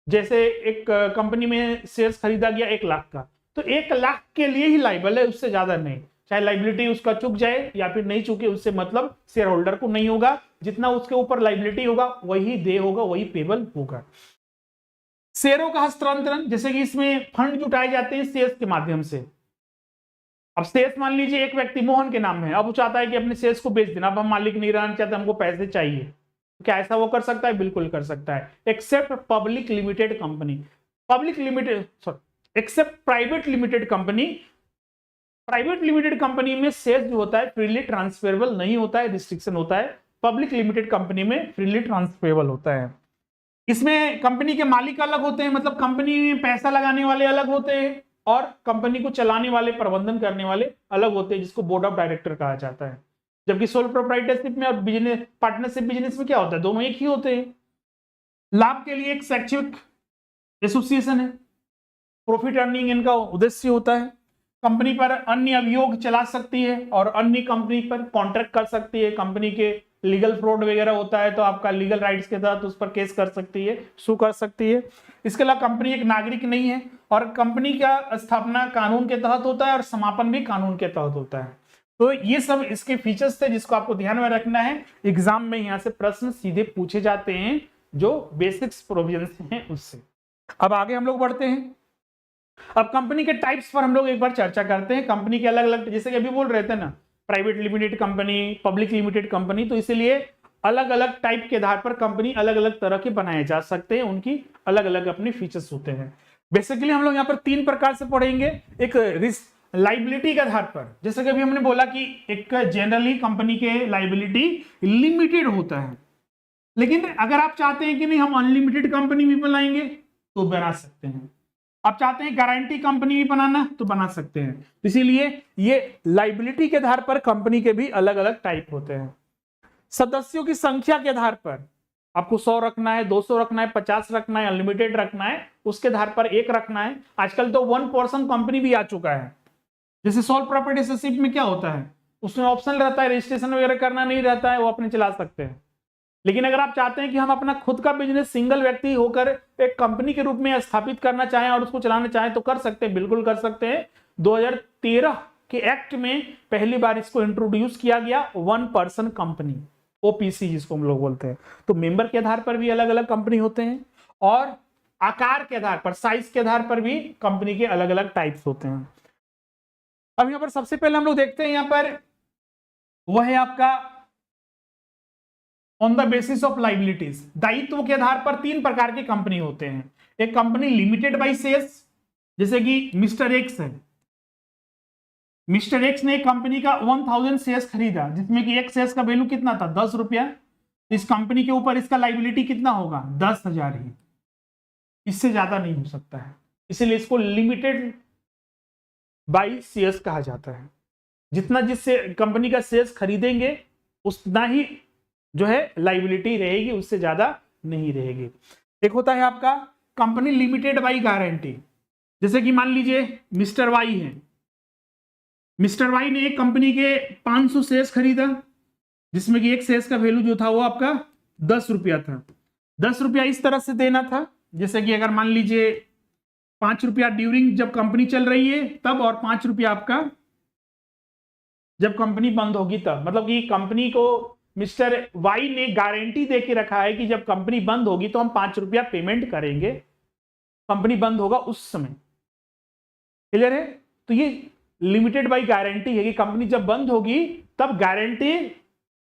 जैसे एक कंपनी में शेयर्स खरीदा गया 1 लाख का, तो 1 लाख के लिए ही लाइबल है, उससे ज्यादा नहीं। चाहे लाइबिलिटी उसका चुक जाए या फिर नहीं चुके, उससे मतलब शेयर होल्डर को नहीं होगा। जितना उसके ऊपर लाइबिलिटी होगा वही दे होगा, वही पेबल होगा। शेयरों का हस्तांतरण, जैसे कि इसमें फंड जुटाए जाते हैं शेयर्स के माध्यम से। अब शेयर्स मान लीजिए एक व्यक्ति मोहन के नाम है, अब वो चाहता है कि अपने शेयर्स को बेच देना, अब हम मालिक नहीं रहना चाहते, हमको पैसे चाहिए, क्या ऐसा वो कर सकता है? बिल्कुल कर सकता है, except public limited company, public limited sorry except private limited company. Private limited company में शेयर्स जो होता है फ्रीली ट्रांसफरेबल नहीं होता है, रिस्ट्रिक्शन होता है। पब्लिक लिमिटेड कंपनी में फ्रीली ट्रांसफरेबल होता है। इसमें कंपनी के मालिक अलग होते हैं, मतलब कंपनी में पैसा लगाने वाले अलग होते हैं और कंपनी को चलाने वाले, प्रबंधन करने वाले अलग होते हैं, जिसको बोर्ड ऑफ डायरेक्टर कहा जाता है। जबकि सोल प्रोप्राइटरशिप में और बिजनेस पार्टनरशिप बिजनेस में क्या होता है? दोनों एक ही होते हैं। लाभ के लिए एक शैक्षिक एसोसिएशन है, प्रॉफिट अर्निंग इनका उद्देश्य होता है। कंपनी पर अन्य अभियोग चला सकती है और अन्य कंपनी पर कॉन्ट्रैक्ट कर सकती है। कंपनी के लीगल फ्रॉड वगैरह होता है तो आपका लीगल राइट्स के तहत उस पर केस कर सकती है, सू कर सकती है। इसके अलावा कंपनी एक नागरिक नहीं है और कंपनी का स्थापना कानून के तहत होता है और समापन भी कानून के तहत होता है। तो ये सब इसके फीचर्स थे जिसको आपको ध्यान में रखना है। एग्जाम में यहां से प्रश्न सीधे पूछे जाते हैं जो बेसिक्स प्रोविजंस हैं उससे। अब आगे हम लोग बढ़ते हैं। अब कंपनी के टाइप्स पर हम लोग एक बार चर्चा करते हैं। कंपनी के अलग अलग, जैसे कि अभी बोल रहे थे ना, private limited company, public limited company, तो इसीलिए अलग अलग टाइप के आधार पर कंपनी अलग अलग तरह के बनाए जा सकते हैं, उनकी अलग अलग अपने फीचर्स होते हैं। बेसिकली हम लोग यहाँ पर 3 प्रकार से पढ़ेंगे। एक रिस्क लाइबिलिटी के आधार पर, जैसे कि अभी हमने बोला कि एक जनरली कंपनी के लाइबिलिटी लिमिटेड होता है, लेकिन अगर आप चाहते हैं कि नहीं हम अनलिमिटेड कंपनी भी बनाएंगे तो बना सकते हैं। आप चाहते हैं गारंटी कंपनी भी बनाना तो बना सकते हैं। इसीलिए ये लाइबिलिटी के आधार पर कंपनी के भी अलग अलग टाइप होते हैं। सदस्यों की संख्या के आधार पर आपको 100 रखना है, 200 रखना है, 50 रखना है, अनलिमिटेड रखना है, उसके आधार पर एक रखना है। आजकल तो 1 पर्सन कंपनी भी आ चुका है। जैसे सोल प्रोप्राइटरशिप में क्या होता है, उसमें ऑप्शन रहता है, रजिस्ट्रेशन वगैरह करना नहीं रहता है, वो अपने चला सकते हैं। लेकिन अगर आप चाहते हैं कि हम अपना खुद का बिजनेस सिंगल व्यक्ति होकर एक कंपनी के रूप में स्थापित करना चाहें और उसको चलाना चाहें तो कर सकते हैं, बिल्कुल कर सकते हैं। 2013 के एक्ट में पहली बार इसको इंट्रोड्यूस किया गया, 1 पर्सन कंपनी, ओपीसी जिसको हम लोग बोलते हैं। तो मेंबर के आधार पर भी अलग अलग कंपनी होते हैं और आकार के आधार पर, साइज के आधार पर भी कंपनी के अलग अलग टाइप्स होते हैं। अब यहां पर सबसे पहले हम लोग देखते हैं, यहां पर वह है आपका on the basis of liabilities. दायित्व के आधार पर 3 प्रकार के कंपनी होते हैं। एक कंपनी लिमिटेड बाय शेयर्स, जैसे कि मिस्टर एक्स है। मिस्टर एक्स ने एक कंपनी का 1000 शेयर्स खरीदा, जिसमें कि एक शेयर्स का वैल्यू कितना था, 10 रुपया। इस कंपनी के ऊपर इसका लाइबिलिटी कितना होगा, 10,000 ही, इससे ज्यादा नहीं हो सकता है। इसलिए इसको लिमिटेड बाय शेयर्स कहा जाता है। जितना जिससे कंपनी का शेयर्स खरीदेंगे उतना ही जो है लाइबिलिटी रहेगी, उससे ज्यादा नहीं रहेगी। एक होता है आपका कंपनी लिमिटेड बाय गारंटी, जैसे कि मान लीजिए मिस्टर वाई है। मिस्टर वाई ने एक कंपनी के 500 शेयर्स खरीदा, जिसमें कि एक शेयर्स का वैल्यू जो था वो आपका 10 रुपया था। 10 रुपया इस तरह से देना था, जैसे कि अगर मान लीजिए 5 रुपया ड्यूरिंग जब कंपनी चल रही है तब, और 5 रुपया आपका जब कंपनी बंद होगी तब। मतलब कि कंपनी को मिस्टर वाई ने गारंटी दे के रखा है कि जब कंपनी बंद होगी तो हम 5 रुपया पेमेंट करेंगे, कंपनी बंद होगा उस समय। क्लियर है? तो ये लिमिटेड बाय गारंटी है कि कंपनी जब बंद होगी तब गारंटी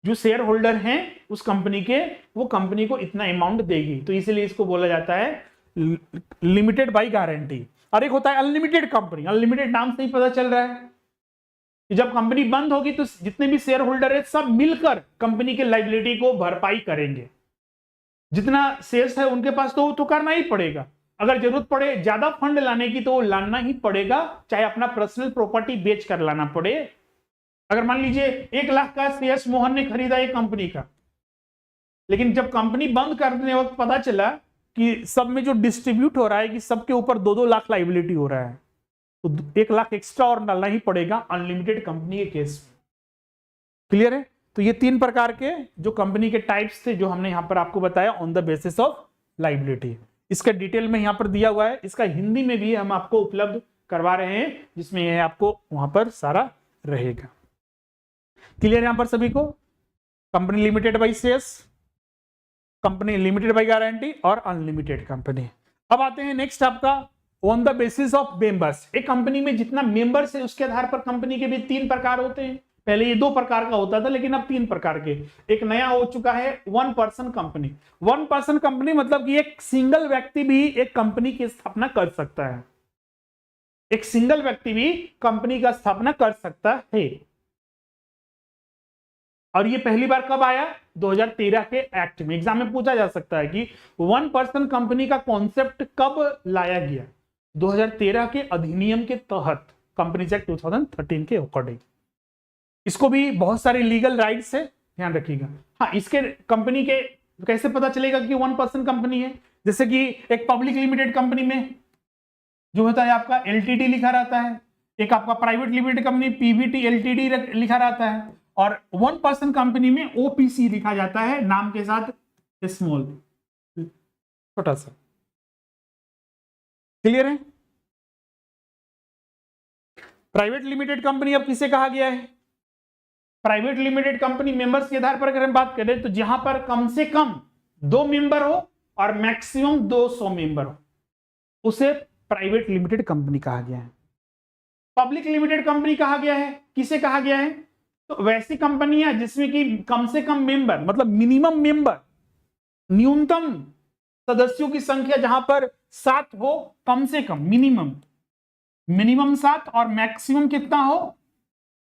जो शेयर होल्डर हैं उस कंपनी के, वो कंपनी को इतना अमाउंट देगी। तो इसलिए इसको बोला जाता है लिमिटेड बाय गारंटी। और एक होता है अनलिमिटेड कंपनी। अनलिमिटेड नाम से ही पता चल रहा है कि जब कंपनी बंद होगी तो जितने भी शेयर होल्डर है सब मिलकर कंपनी के लायबिलिटी को भरपाई करेंगे। जितना शेयर्स है उनके पास तो करना ही पड़ेगा। अगर जरूरत पड़े ज्यादा फंड लाने की तो वो लाना ही पड़ेगा, चाहे अपना पर्सनल प्रॉपर्टी बेच कर लाना पड़े। अगर मान लीजिए 1 लाख का शेयर्स मोहन ने खरीदा एक कंपनी का, लेकिन जब कंपनी बंद करने वक्त पता चला कि सब में जो डिस्ट्रीब्यूट हो रहा है कि सबके ऊपर 2-2 लाख लायबिलिटी हो रहा है, तो 1 लाख एक्स्ट्रा और डालना ही पड़ेगा अनलिमिटेड कंपनी के केस में। क्लियर है? तो ये 3 प्रकार के जो कंपनी के टाइप्स थे जो हमने यहां पर आपको बताया on the basis of liability. इसका डिटेल में यहां पर दिया हुआ है, इसका हिंदी में भी हम आपको उपलब्ध करवा रहे हैं, जिसमें यह आपको वहां पर सारा रहेगा। क्लियर यहां पर सभी को? Company limited by shares, company limited by guarantee और अनलिमिटेड कंपनी। अब आते हैं नेक्स्ट आपका on the basis of members. एक कंपनी में जितना मेंबर्स है उसके आधार पर कंपनी के भी 3 प्रकार होते हैं। पहले ये 2 प्रकार का होता था, लेकिन अब 3 प्रकार के। एक नया हो चुका है 1 पर्सन कंपनी। 1 पर्सन कंपनी मतलब कि एक सिंगल व्यक्ति भी एक कंपनी की स्थापना कर सकता है। एक सिंगल व्यक्ति भी कंपनी का स्थापना कर सकता है। और ये पहली बार कब आया? 2013 के एक्ट में। एग्जाम में पूछा जा सकता है कि 1 पर्सन कंपनी का कॉन्सेप्ट कब लाया गया? 2013 के अधिनियम के तहत, कंपनीज एक्ट 2013 के अकॉर्डिंग। इसको भी बहुत सारे लीगल राइट्स है, ध्यान रखिएगा। हाँ, इसके कंपनी के कैसे पता चलेगा कि 1 पर्सन कंपनी है? जैसे कि एक पब्लिक लिमिटेड कंपनी में जो होता है आपका एलटीडी लिखा रहता है, एक आपका private limited company Pvt LTD लिखा रहता है, और 1 पर्सन कंपनी में ओपीसी लिखा जाता है, नाम के साथ स्मॉल, छोटा सा। क्लियर है? प्राइवेट लिमिटेड कंपनी अब किसे कहा गया है? प्राइवेट लिमिटेड कंपनी मेंबर्स के आधार पर अगर हम बात करें तो जहां पर कम से कम 2 मेंबर हो और मैक्सिमम 200 मेंबर हो, उसे प्राइवेट लिमिटेड कंपनी कहा गया है। पब्लिक लिमिटेड कंपनी कहा गया है, किसे कहा गया है? तो वैसी कंपनियां जिसमें कि कम से कम मेंबर, मतलब मिनिमम मेंबर, न्यूनतम सदस्यों की संख्या जहां पर 7 हो, कम से कम मिनिमम 7 और मैक्सिमम कितना हो?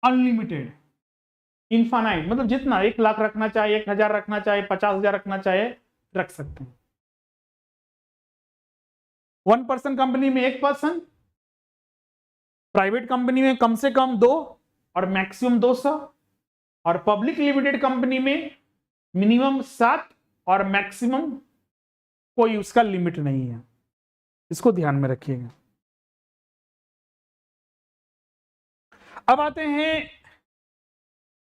अनलिमिटेड, इनफाइनाइट, मतलब जितना 1 लाख रखना चाहे, 1,000 रखना चाहे, 50,000 रखना चाहे, रख सकते हैं। 1 पर्सन कंपनी में 1 पर्सन, प्राइवेट कंपनी में कम से कम 2 और मैक्सिमम 200, और पब्लिक लिमिटेड कंपनी में मिनिमम 7 और मैक्सिमम कोई उसका लिमिट नहीं है। इसको ध्यान में रखिएगा। अब आते हैं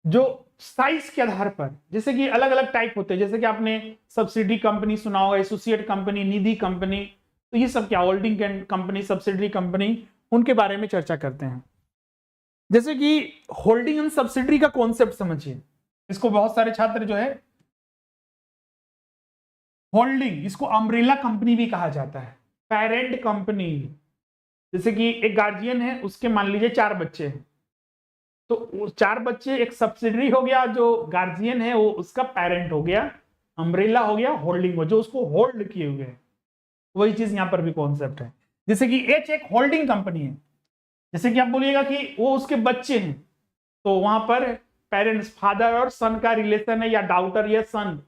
जो साइज के आधार पर, जैसे कि अलग अलग टाइप होते हैं, जैसे कि आपने सब्सिडी कंपनी सुना होगा, एसोसिएट कंपनी, निधि कंपनी, तो ये सब क्या, होल्डिंग कंपनी, सब्सिडरी कंपनी, उनके बारे में चर्चा करते हैं। जैसे कि होल्डिंग एंड सब्सिडरी का कॉन्सेप्ट समझिए। इसको बहुत सारे छात्र जो है, होल्डिंग, इसको अम्ब्रेला कंपनी भी कहा जाता है, पेरेंट कंपनी। जैसे कि एक गार्जियन है, उसके मान लीजिए 4 बच्चे हैं, तो 4 बच्चे, एक सब्सिडरी हो गया, जो गार्जियन है वो उसका पेरेंट हो गया, अम्ब्रेला हो गया होल्डिंग हो, जो उसको होल्ड किए हुए है। वही चीज यहां पर भी कॉन्सेप्ट है। जैसे कि एच एक होल्डिंग कंपनी है, जैसे कि आप बोलिएगा कि वो उसके बच्चे हैं, तो वहां पर पेरेंट्स, फादर और सन का रिलेशन है, या डाउटर या सन,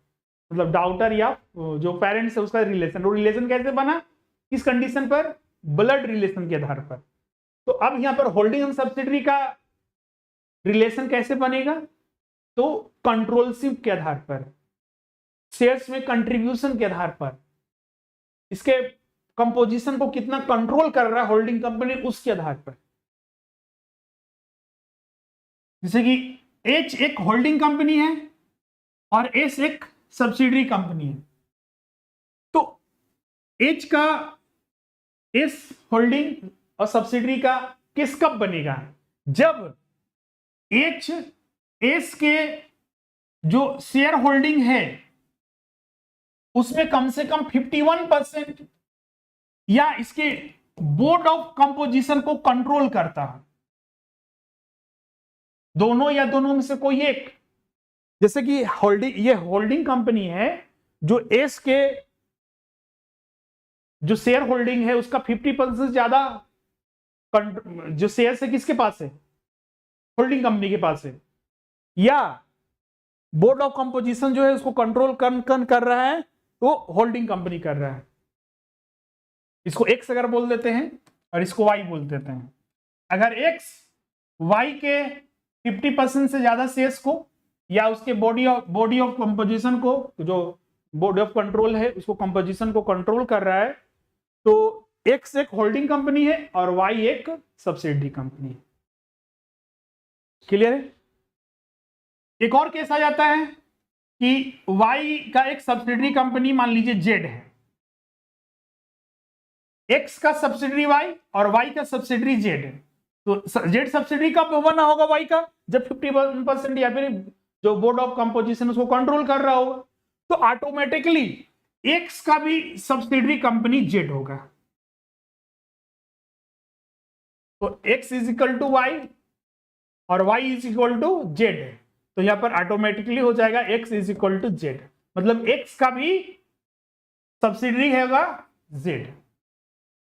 मतलब डाउटर या जो पेरेंट्स है उसका रिलेशन। वो रिलेशन कैसे बना? किस कंडीशन पर? ब्लड रिलेशन के आधार पर। तो अब यहां पर होल्डिंग एंड सब्सिडरी का रिलेशन कैसे बनेगा? तो कंट्रोलशिप के आधार पर, शेयर्स में कंट्रीब्यूशन के आधार पर, इसके कंपोजिशन को कितना कंट्रोल कर रहा है होल्डिंग कंपनी, उसके आधार पर। जैसे कि एच एक होल्डिंग कंपनी है और एस एक सब्सिडरी कंपनी है, तो एच का एस होल्डिंग और सब्सिडरी का किस कब बनेगा? जब एच एस के जो शेयर होल्डिंग है उसमें कम से कम 51% या इसके बोर्ड ऑफ कंपोजिशन को कंट्रोल करता है, दोनों या दोनों में से कोई एक। जैसे कि होल्डिंग, ये होल्डिंग कंपनी है, जो एस के जो शेयर होल्डिंग है उसका 50% ज्यादा जो शेयर है किसके पास है? होल्डिंग कंपनी के पास है, या बोर्ड ऑफ कंपोजिशन जो है उसको कंट्रोल कर रहा है, वो होल्डिंग कंपनी कर रहा है। इसको एक्स अगर बोल देते हैं और इसको वाई बोल देते हैं। अगर एक्स वाई के 50% से ज्यादा शेयर्स को, या उसके बॉडी ऑफ कंपोजिशन को, जो बॉडी ऑफ कंट्रोल है उसको, कंपोजिशन को कंट्रोल कर रहा है, तो एक्स एक होल्डिंग कंपनी है और वाई एक सब्सिडरी कंपनी है। क्लियर है? एक और केस आ जाता है कि वाई का एक सब्सिडरी कंपनी मान लीजिए जेड है, एक्स का सब्सिडरी वाई और वाई का सब्सिडरी जेड है, तो जेड सब्सिडरी कब बना होगा वाई का? जब 50% या फिर जो बोर्ड ऑफ कंपोजिशन उसको कंट्रोल कर रहा होगा, तो ऑटोमेटिकली एक्स का भी सब्सिडरी कंपनी जेड होगा। तो X is equal to Y और Y is equal to Z है, तो यहां पर ऑटोमेटिकली हो जाएगा X is equal to Z, मतलब एक्स का भी सब्सिडरी होगा जेड,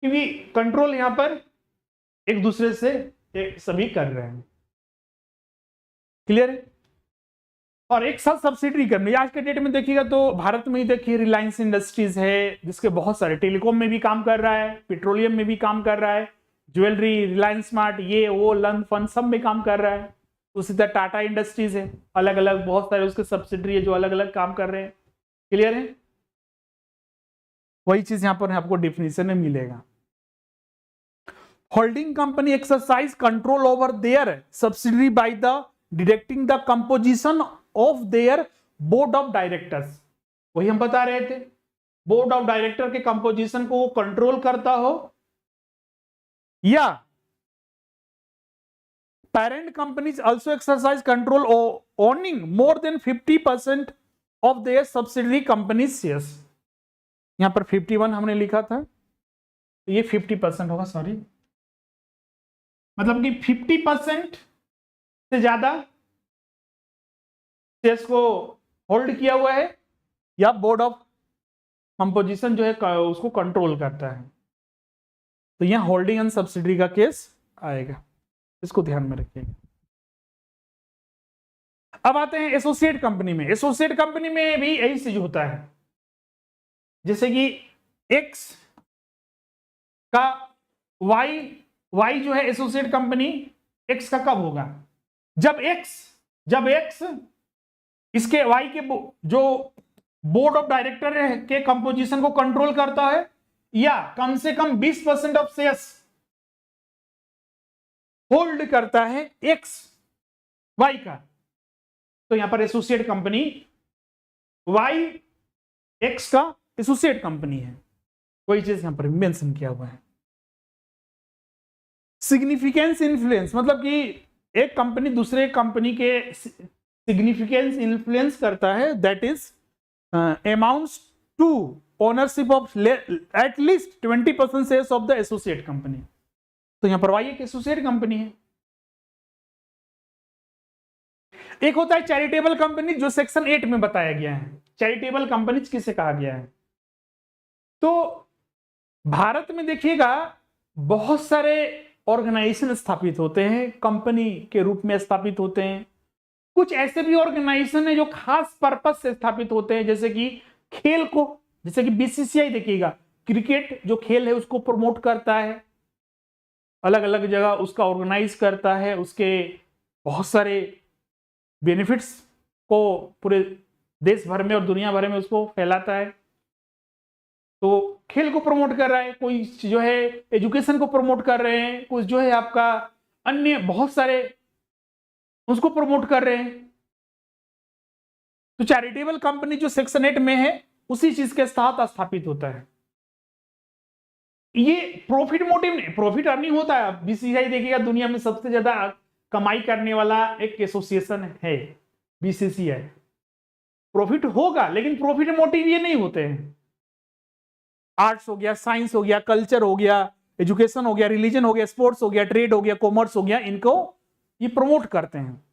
क्योंकि कंट्रोल यहां पर एक दूसरे से सभी कर रहे हैं। क्लियर है? और एक साथ सब्सिडरी करनी, आज के डेट में देखिएगा तो भारत में ही देखिए रिलायंस इंडस्ट्रीज है, जिसके बहुत सारे, टेलीकॉम में भी काम कर रहा है, पेट्रोलियम में भी काम कर रहा है, ज्वेलरी, रिलायंस स्मार्ट, ये वो लन फन सब में काम कर रहा है। उसी तरह टाटा इंडस्ट्रीज है, अलग अलग बहुत सारे उसके सब्सिडरी है जो अलग अलग काम कर रहे हैं। क्लियर है? वही चीज यहां पर आपको डिफिनेशन में मिलेगा। Holding company exercise control over their subsidiary by the directing the composition of their board of directors. वही हम बता रहे थे, बोर्ड ऑफ डायरेक्टर के कंपोजिशन को कंट्रोल करता हो, या parent companies also exercise control owning more than 50% of their subsidiary companies shares। यहां पर 51 हमने लिखा था, तो ये 50% होगा, सॉरी, मतलब कि 50% से ज्यादा शेयर्स को होल्ड किया हुआ है या बोर्ड ऑफ कंपोजिशन जो है उसको कंट्रोल करता है, तो यहां होल्डिंग एंड सब्सिडी का केस आएगा, इसको ध्यान में रखिएगा। अब आते हैं एसोसिएट कंपनी में। एसोसिएट कंपनी में भी यही चीज होता है, जैसे कि एक्स का वाई जो है एसोसिएट कंपनी एक्स का कब होगा, जब एक्स इसके वाई के जो बोर्ड ऑफ डायरेक्टर के कंपोजिशन को कंट्रोल करता है या कम से कम 20% ऑफ शेयर्स होल्ड करता है एक्स वाई का, तो यहां पर एसोसिएट कंपनी वाई एक्स का एसोसिएट कंपनी है, कोई चीज यहां पर मेंशन किया हुआ है। सिग्निफिकेंस इन्फ्लुएंस, मतलब कि एक कंपनी दूसरे कंपनी के सिग्निफिकेंस इन्फ्लुएंस करता है, that is amounts to ownership of at least 20% shares of the associate company, तो यहां पर वाई एक एसोसिएट कंपनी है। एक होता है चैरिटेबल कंपनी, जो सेक्शन 8 में बताया गया है। चैरिटेबल कंपनीज किसे कहा गया है, तो भारत में देखिएगा बहुत सारे ऑर्गेनाइजेशन स्थापित होते हैं, कंपनी के रूप में स्थापित होते हैं। कुछ ऐसे भी ऑर्गेनाइजेशन है जो खास पर्पस से स्थापित होते हैं, जैसे कि खेल को, जैसे कि बीसीसीआई देखिएगा, क्रिकेट जो खेल है उसको प्रमोट करता है, अलग अलग जगह उसका ऑर्गेनाइज करता है, उसके बहुत सारे बेनिफिट्स को पूरे देश भर में और दुनिया भर में उसको फैलाता है। तो खेल को प्रमोट कर रहा है, कोई जो है एजुकेशन को प्रमोट कर रहे हैं, कुछ जो है आपका अन्य बहुत सारे उसको प्रमोट कर रहे हैं। तो चैरिटेबल कंपनी जो सेक्शन 8 में है उसी चीज के साथ स्थापित होता है। ये प्रॉफिट मोटिव नहीं, प्रॉफिट अर्निंग होता है। बीसीसीआई देखिएगा दुनिया में सबसे ज्यादा कमाई करने वाला एक एसोसिएशन है बीसीसीआई। प्रॉफिट होगा लेकिन प्रॉफिट मोटिव ये नहीं होते हैं। आर्ट्स हो गया, साइंस हो गया, कल्चर हो गया, एजुकेशन हो गया, रिलीजन हो गया, स्पोर्ट्स हो गया, ट्रेड हो गया, कॉमर्स हो गया, इनको ये प्रमोट करते हैं।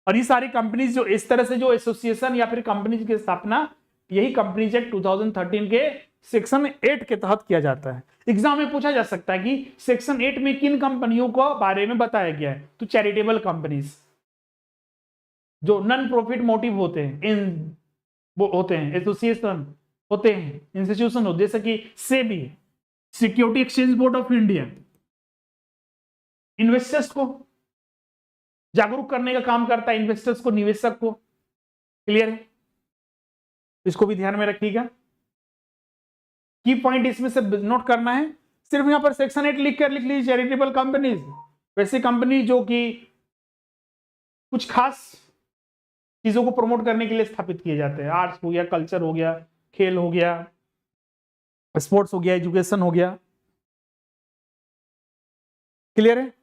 और ये सारी कंपनीज जो इस तरह से जो एसोसिएशन या फिर कंपनीज की स्थापना यही कंपनीज एक्ट 2013 के सेक्शन 8 के तहत किया जाता है। एग्जाम में पूछा जा सकता है कि सेक्शन 8 में किन कंपनियों को बारे में बताया गया है, तो चैरिटेबल कंपनीज जो नॉन प्रॉफिट मोटिव होते हैं, इन वो होते हैं, एसोसिएशन होते हैं, इंस्टीट्यूशन होते, जैसे कि SEBI, security exchange board of India, investors को जागरूक करने का काम करता है, इन्वेस्टर्स को, निवेशक को। क्लियर है, इसको भी ध्यान में रखिएगा। की पॉइंट इसमें से नोट करना है, सिर्फ यहां पर सेक्शन 8 लिख लीजिए चैरिटेबल कंपनीज, वैसे कंपनी जो कि कुछ खास चीजों को प्रमोट करने के लिए स्थापित किए जाते हैं। आर्ट्स हो गया, कल्चर हो गया, खेल हो गया, स्पोर्ट्स हो गया, एजुकेशन हो गया। क्लियर है।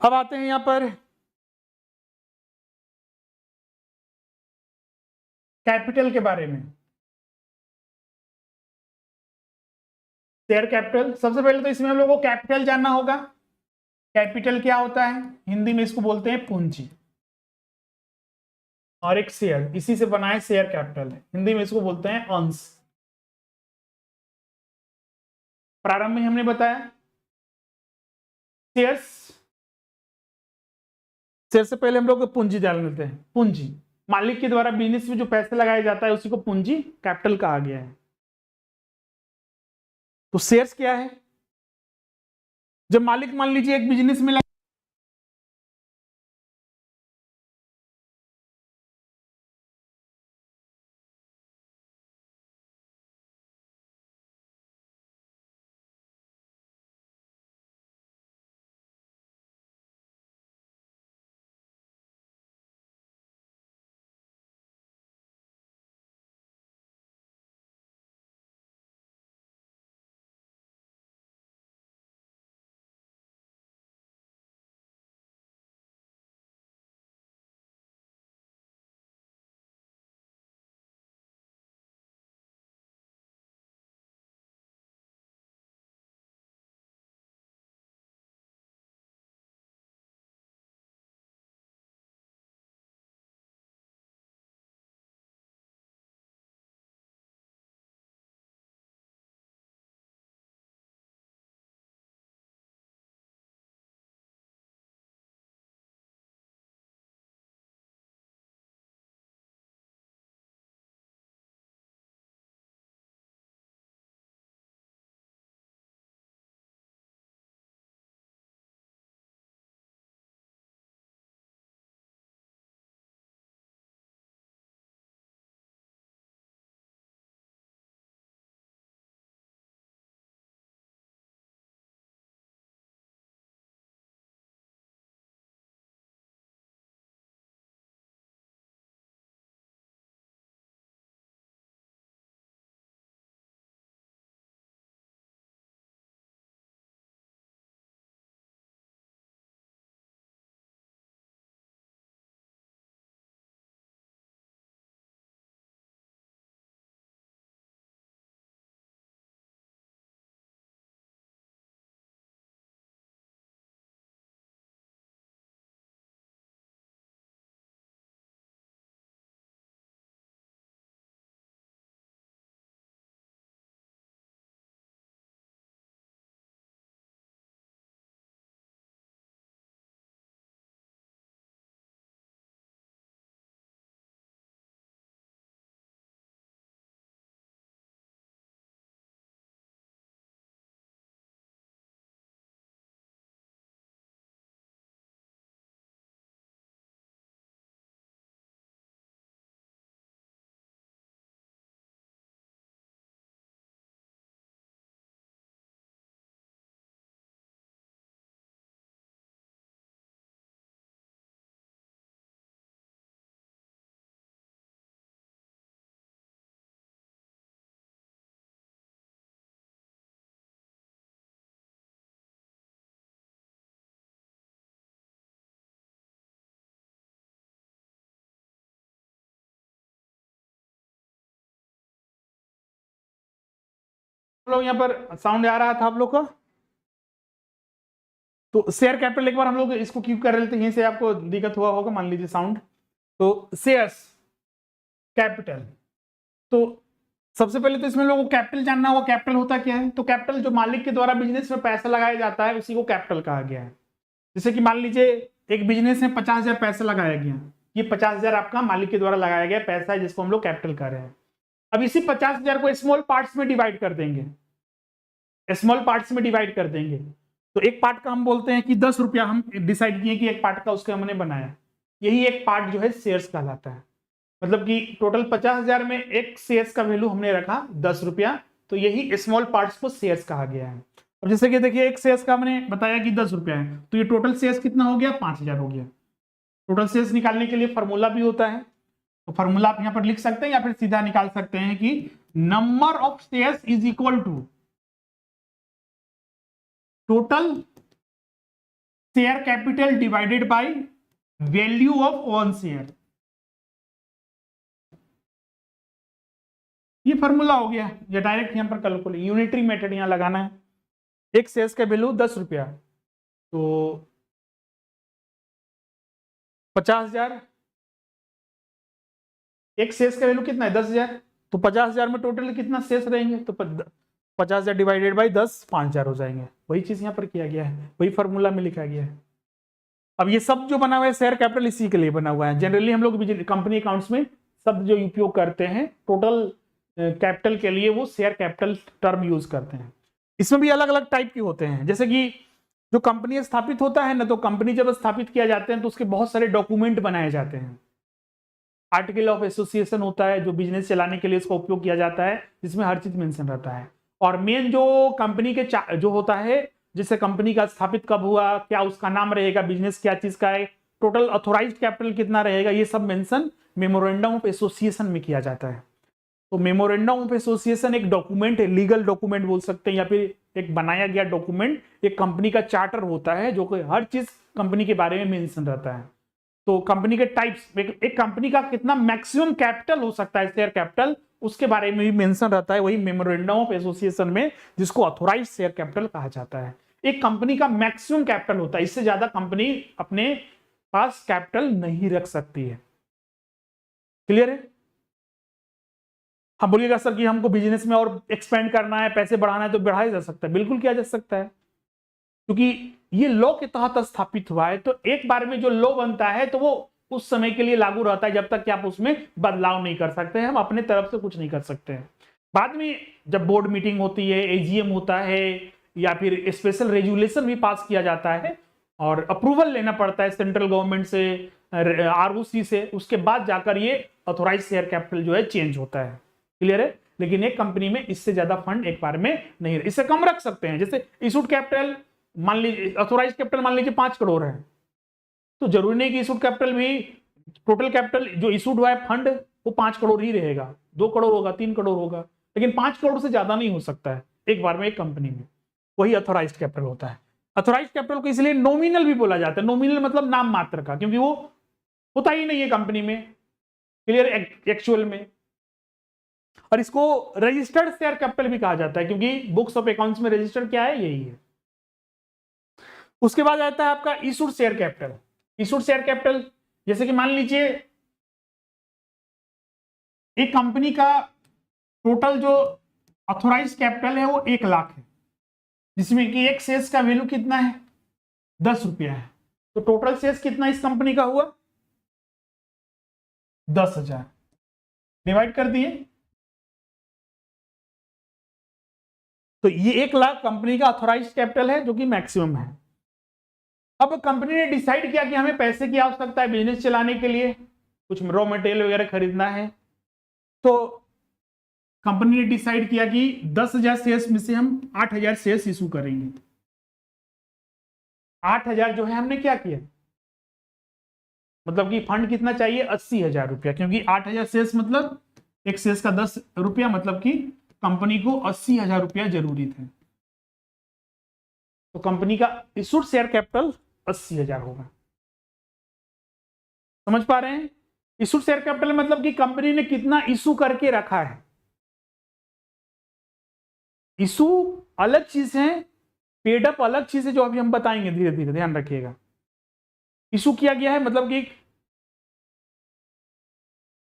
अब आते हैं यहां पर कैपिटल के बारे में। शेयर कैपिटल, सबसे पहले तो इसमें हम लोगों को कैपिटल जानना होगा। कैपिटल क्या होता है, हिंदी में इसको बोलते हैं पूंजी, और एक शेयर, इसी से बना है शेयर कैपिटल है, हिंदी में इसको बोलते हैं अंश। प्रारंभ में हमने बताया शेयर्स, शेयर से पहले हम लोग पूंजी जान लेते हैं। पूंजी मालिक के द्वारा बिजनेस में जो पैसे लगाया जाता है उसी को पूंजी कैपिटल कहा गया है। तो शेयर्स क्या है, जब मालिक मान लीजिए एक बिजनेस में लोग यहाँ पर साउंड आ रहा था आप लोग का? तो शेयर कैपिटल एक बार हम लोग इसको क्यों कर रहे थे, यहीं से आपको दिक्कत हुआ होगा, मान लीजिए साउंड। तो शेयर्स कैपिटल, तो सबसे पहले तो इसमें लोगों को कैपिटल जानना होगा, कैपिटल होता क्या है। तो कैपिटल जो मालिक के द्वारा बिजनेस में पैसा लगाया जाता है उसी को कैपिटल कहा गया है। जैसे कि मान लीजिए एक बिजनेस में 50,000 पैसा लगाया गया, ये 50,000 आपका मालिक के द्वारा लगाया गया पैसा है जिसको हम लोग कैपिटल कह रहे हैं। अब इसी 50,000 को स्मॉल पार्ट्स में डिवाइड कर देंगे, स्मॉल पार्ट्स में डिवाइड कर देंगे। तो एक पार्ट का हम बोलते हैं कि 10 रुपया हम डिसाइड किए कि एक पार्ट का उसका हमने बनाया, यही एक पार्ट जो है शेयर्स कहलाता है। मतलब कि टोटल 50,000 में एक शेयर्स का वैल्यू हमने रखा 10 रुपया, तो यही स्मॉल पार्ट्स को शेयर्स कहा गया है। अब जैसे कि देखिए एक शेयर्स का हमने बताया कि 10 रुपया है, तो ये टोटल शेयर्स कितना हो गया, 5,000 हो गया। टोटल शेयर्स निकालने के लिए फॉर्मूला भी होता है, तो फॉर्मूला आप यहां पर लिख सकते हैं या फिर सीधा निकाल सकते हैं कि number of shares is equal to total share capital divided by value of one share. ये फॉर्मूला हो गया, या डायरेक्ट यहां पर कैलकुलेट यूनिटरी मेथड यहां लगाना है। एक शेयर्स का वैल्यू 10 रुपया, तो 50,000, एक शेयर्स का वैल्यू कितना है 10,000, तो 50,000 में टोटल कितना शेयर्स रहेंगे, तो 50,000 डिवाइडेड बाई 10 5,000 हो जाएंगे। वही चीज यहाँ पर किया गया है, वही फॉर्मूला में लिखा गया है। अब ये सब जो बना हुआ है शेयर कैपिटल इसी के लिए बना हुआ है। जनरली हम लोग कंपनी अकाउंट्स में सब जो उपयोग करते हैं टोटल कैपिटल के लिए वो शेयर कैपिटल टर्म यूज करते हैं। इसमें भी अलग अलग टाइप के होते हैं, जैसे कि जो कंपनी स्थापित होता है ना, तो कंपनी जब स्थापित किया जाते हैं तो उसके बहुत सारे डॉक्यूमेंट बनाए जाते हैं। आर्टिकल ऑफ एसोसिएशन होता है जो बिजनेस चलाने के लिए इसका उपयोग किया जाता है, जिसमें हर चीज मेंशन रहता है। और मेन जो कंपनी के जो होता है, जैसे कंपनी का स्थापित कब हुआ, क्या उसका नाम रहेगा, बिजनेस क्या चीज का है, टोटल ऑथोराइज्ड कैपिटल कितना रहेगा, ये सब मेंशन मेमोरेंडम ऑफ एसोसिएशन में किया जाता है। तो मेमोरेंडम ऑफ एसोसिएशन एक डॉक्यूमेंट है, लीगल डॉक्यूमेंट बोल सकते हैं, या फिर एक बनाया गया डॉक्यूमेंट, एक कंपनी का चार्टर होता है जो कि हर चीज कंपनी के बारे में मेंशन रहता है। तो कंपनी के टाइप्स, एक कंपनी का कितना मैक्सिमम कैपिटल हो सकता है शेयर कैपिटल, उसके बारे में भी मेंशन रहता है वही मेमोरेंडम ऑफ एसोसिएशन में, जिसको ऑथोराइज्ड शेयर कैपिटल कहा जाता है। एक कंपनी का मैक्सिमम कैपिटल होता है, इससे ज्यादा कंपनी अपने पास कैपिटल नहीं रख सकती है। क्लियर है? हम बोलिएगा सर कि हमको बिजनेस में और एक्सपेंड करना है, पैसे बढ़ाना है, तो बढ़ाया जा सकता है, बिल्कुल किया जा सकता है, क्योंकि ये लॉ के तहत स्थापित हुआ है। तो एक बार में जो लॉ बनता है तो वो उस समय के लिए लागू रहता है, जब तक कि आप उसमें बदलाव नहीं कर सकते हैं, हम अपने तरफ से कुछ नहीं कर सकते हैं। बाद में जब बोर्ड मीटिंग होती है, एजीएम होता है, या फिर स्पेशल रेजुलेशन भी पास किया जाता है और अप्रूवल लेना पड़ता है सेंट्रल गवर्नमेंट से, आरओसी से, उसके बाद जाकर ये ऑथोराइज शेयर कैपिटल जो है चेंज होता है। क्लियर है? लेकिन एक कंपनी में इससे ज्यादा फंड एक बार में नहीं, इससे कम रख सकते हैं। जैसे इशूड कैपिटल मान लीजिए, ऑथोराइज कैपिटल मान लीजिए 5 करोड़ है, तो जरूरी नहीं कि इशूड कैपिटल भी, टोटल कैपिटल जो इशूड हुआ है फंड वो 5 करोड़ ही रहेगा, 2 करोड़ होगा, 3 करोड़ होगा, लेकिन 5 करोड़ से ज्यादा नहीं हो सकता है एक बार में एक कंपनी में। वही ऑथोराइज्ड कैपिटल होता है। ऑथोराइज्ड कैपिटल को इसलिए नॉमिनल भी बोला जाता है, नॉमिनल मतलब नाम मात्र का, क्योंकि वो होता ही नहीं है कंपनी में, क्लियर, एक्चुअल में। और इसको रजिस्टर्ड शेयर कैपिटल भी कहा जाता है, क्योंकि बुक्स ऑफ अकाउंट्स में रजिस्टर्ड क्या है, यही है। उसके बाद आता है आपका issued share capital. Issued share capital जैसे कि मान लीजिए एक कंपनी का टोटल जो ऑथोराइज कैपिटल है वो 1 लाख है, जिसमें कि एक शेयर्स का वैल्यू कितना है 10 रुपया है, तो टोटल शेयर्स कितना इस कंपनी का हुआ 10,000 डिवाइड कर दिए, तो ये 1 लाख कंपनी का ऑथोराइज कैपिटल है जो कि मैक्सिमम है। अब कंपनी ने डिसाइड किया कि हमें पैसे की आवश्यकता है बिजनेस चलाने के लिए, कुछ रॉ मटेरियल वगैरह खरीदना है, तो कंपनी ने डिसाइड किया कि 10,000 शेयर्स में से हम 8,000 शेयर्स इशू करेंगे। 8,000 जो है हमने क्या किया, मतलब कि फंड कितना चाहिए 80,000 रुपया, क्योंकि 8,000 शेयर्स मतलब एक शेयर्स का 10 रुपया, मतलब कि कंपनी को 80,000 रुपया जरूरी थे। तो कंपनी का इशूड शेयर कैपिटल 80,000 होगा। समझ पा रहे हैं? इशूड शेयर कैपिटल मतलब कि कंपनी ने कितना इशू करके रखा है, इशू अलग चीज है, पेड अप अलग चीज है, जो अभी हम बताएंगे धीरे धीरे, ध्यान रखिएगा। इशू किया गया है मतलब कि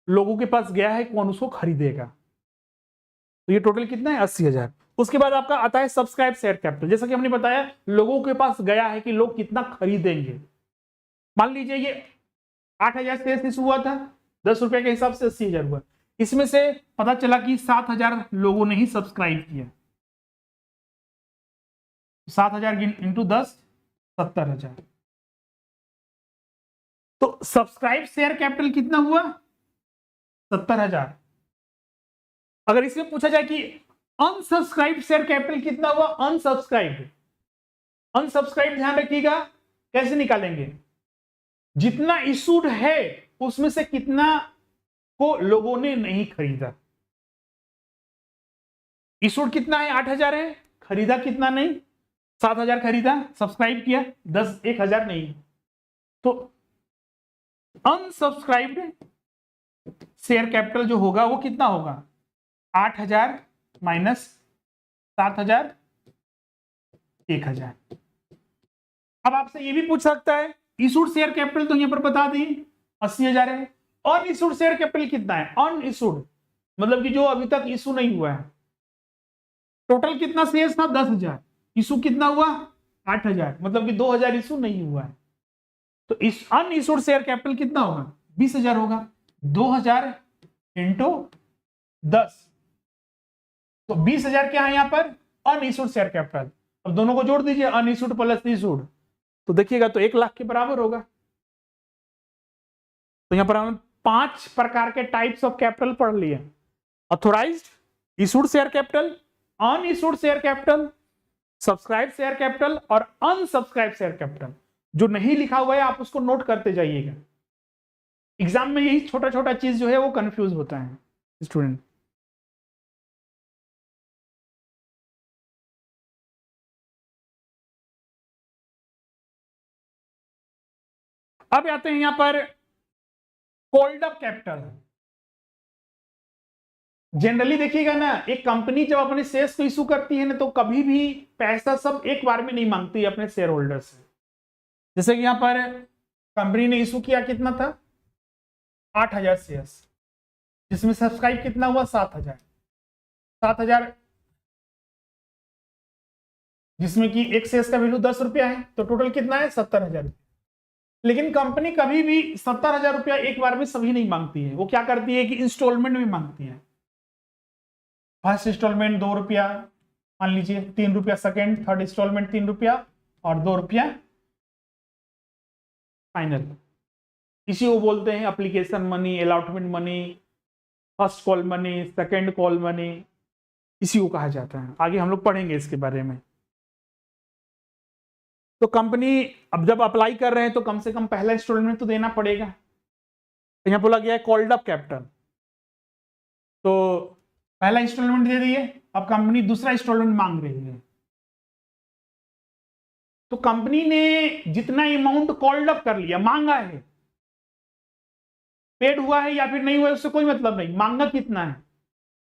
लोगों के पास गया है, कौन उसको खरीदेगा। तो ये टोटल कितना है, 80,000। उसके बाद आपका आता है सब्सक्राइब शेयर कैपिटल। जैसा कि हमने बताया, लोगों के पास गया है कि लोग कितना खरीदेंगे। मान लीजिए ये 8,000 शेयर इशू हुआ था, 10 रुपए के हिसाब से 80,000 हुआ। इसमें से पता चला कि 7,000 लोगों ने ही सब्सक्राइब किया। 7,000 इंटू 10, 70,000। तो सब्सक्राइब शेयर कैपिटल कितना हुआ, 70,000। अगर इसमें पूछा जाए कि अनसब्सक्राइब शेयर कैपिटल कितना हुआ, अनसब्सक्राइब, अनसब्सक्राइब ध्यान रखिएगा कैसे निकालेंगे, जितना इशूड है उसमें से कितना को लोगों ने नहीं खरीदा। इशूड कितना है, 8,000 है, खरीदा कितना नहीं, 7,000 खरीदा, सब्सक्राइब किया 1,000 नहीं। तो अनसब्सक्राइब्ड शेयर कैपिटल जो होगा वो कितना होगा, 8,000 माइनस 7,000, 1,000। अब आपसे ये भी पूछ सकता है, इशूड शेयर कैपिटल तो यहां पर बता दी 80,000 है, अन इशूड शेयर कैपिटल कितना है, अन इशूड मतलब कि जो अभी तक इशू नहीं हुआ है। टोटल कितना शेयर था, 10,000, इशू कितना हुआ, 8,000, मतलब कि 2,000 इशू नहीं हुआ है। तो इस अन इशूड शेयर कैपिटल कितना होगा, 20,000 होगा। 2,000 इंटू 10, तो 20,000 क्या है यहां पर, अन इशूड शेयर कैपिटल। अब दोनों को जोड़ दीजिए, अन इशूड प्लस इशूड, तो देखिएगा तो 1,00,000 के बराबर होगा। तो यहां पर हम 5 प्रकार के टाइप्स ऑफ कैपिटल पढ़ लिए, authorised, issued share capital, unissued share capital, subscribe share capital और अनसब्सक्राइब शेयर कैपिटल। जो नहीं लिखा हुआ है आप उसको नोट करते जाइएगा, एग्जाम में यही छोटा छोटा चीज जो है वो कंफ्यूज होता है स्टूडेंट। अब आते हैं यहां पर कॉल्ड अप कैपिटल। जनरली देखिएगा ना, एक कंपनी जब अपने शेयर्स को इशू करती है ना, तो कभी भी पैसा सब एक बार में नहीं मांगती अपने शेयर होल्डर से। जैसे कि यहां पर कंपनी ने इशू किया, कितना था, 8,000 शेयर्स, जिसमें सब्सक्राइब कितना हुआ, 7,000, 7,000 जिसमें कि एक शेयर्स का वैल्यू 10 रुपया है, तो टोटल कितना है, 70,000। लेकिन कंपनी कभी भी 70,000 रुपया एक बार में सभी नहीं मांगती है, वो क्या करती है कि इंस्टॉलमेंट में मांगती है। फर्स्ट इंस्टॉलमेंट 2 रुपया, मान लीजिए 3 रुपया सेकेंड, थर्ड इंस्टॉलमेंट 3 रुपया और 2 रुपया फाइनल। इसी को बोलते हैं application money, allotment money, first call money, second call money, इसी को कहा जाता है। आगे हम लोग पढ़ेंगे इसके बारे में। तो कंपनी अब जब अप्लाई कर रहे हैं तो कम से कम पहला इंस्टॉलमेंट तो देना पड़ेगा। तो यहां बोला गया है कॉल्ड अप कैपिटल, तो पहला इंस्टॉलमेंट दे दिए, अब कंपनी दूसरा इंस्टॉलमेंट मांग रही है। तो कंपनी ने जितना अमाउंट कॉल्ड अप कर लिया, मांगा है, पेड हुआ है या फिर नहीं हुआ है उससे कोई मतलब नहीं, मांगा कितना है।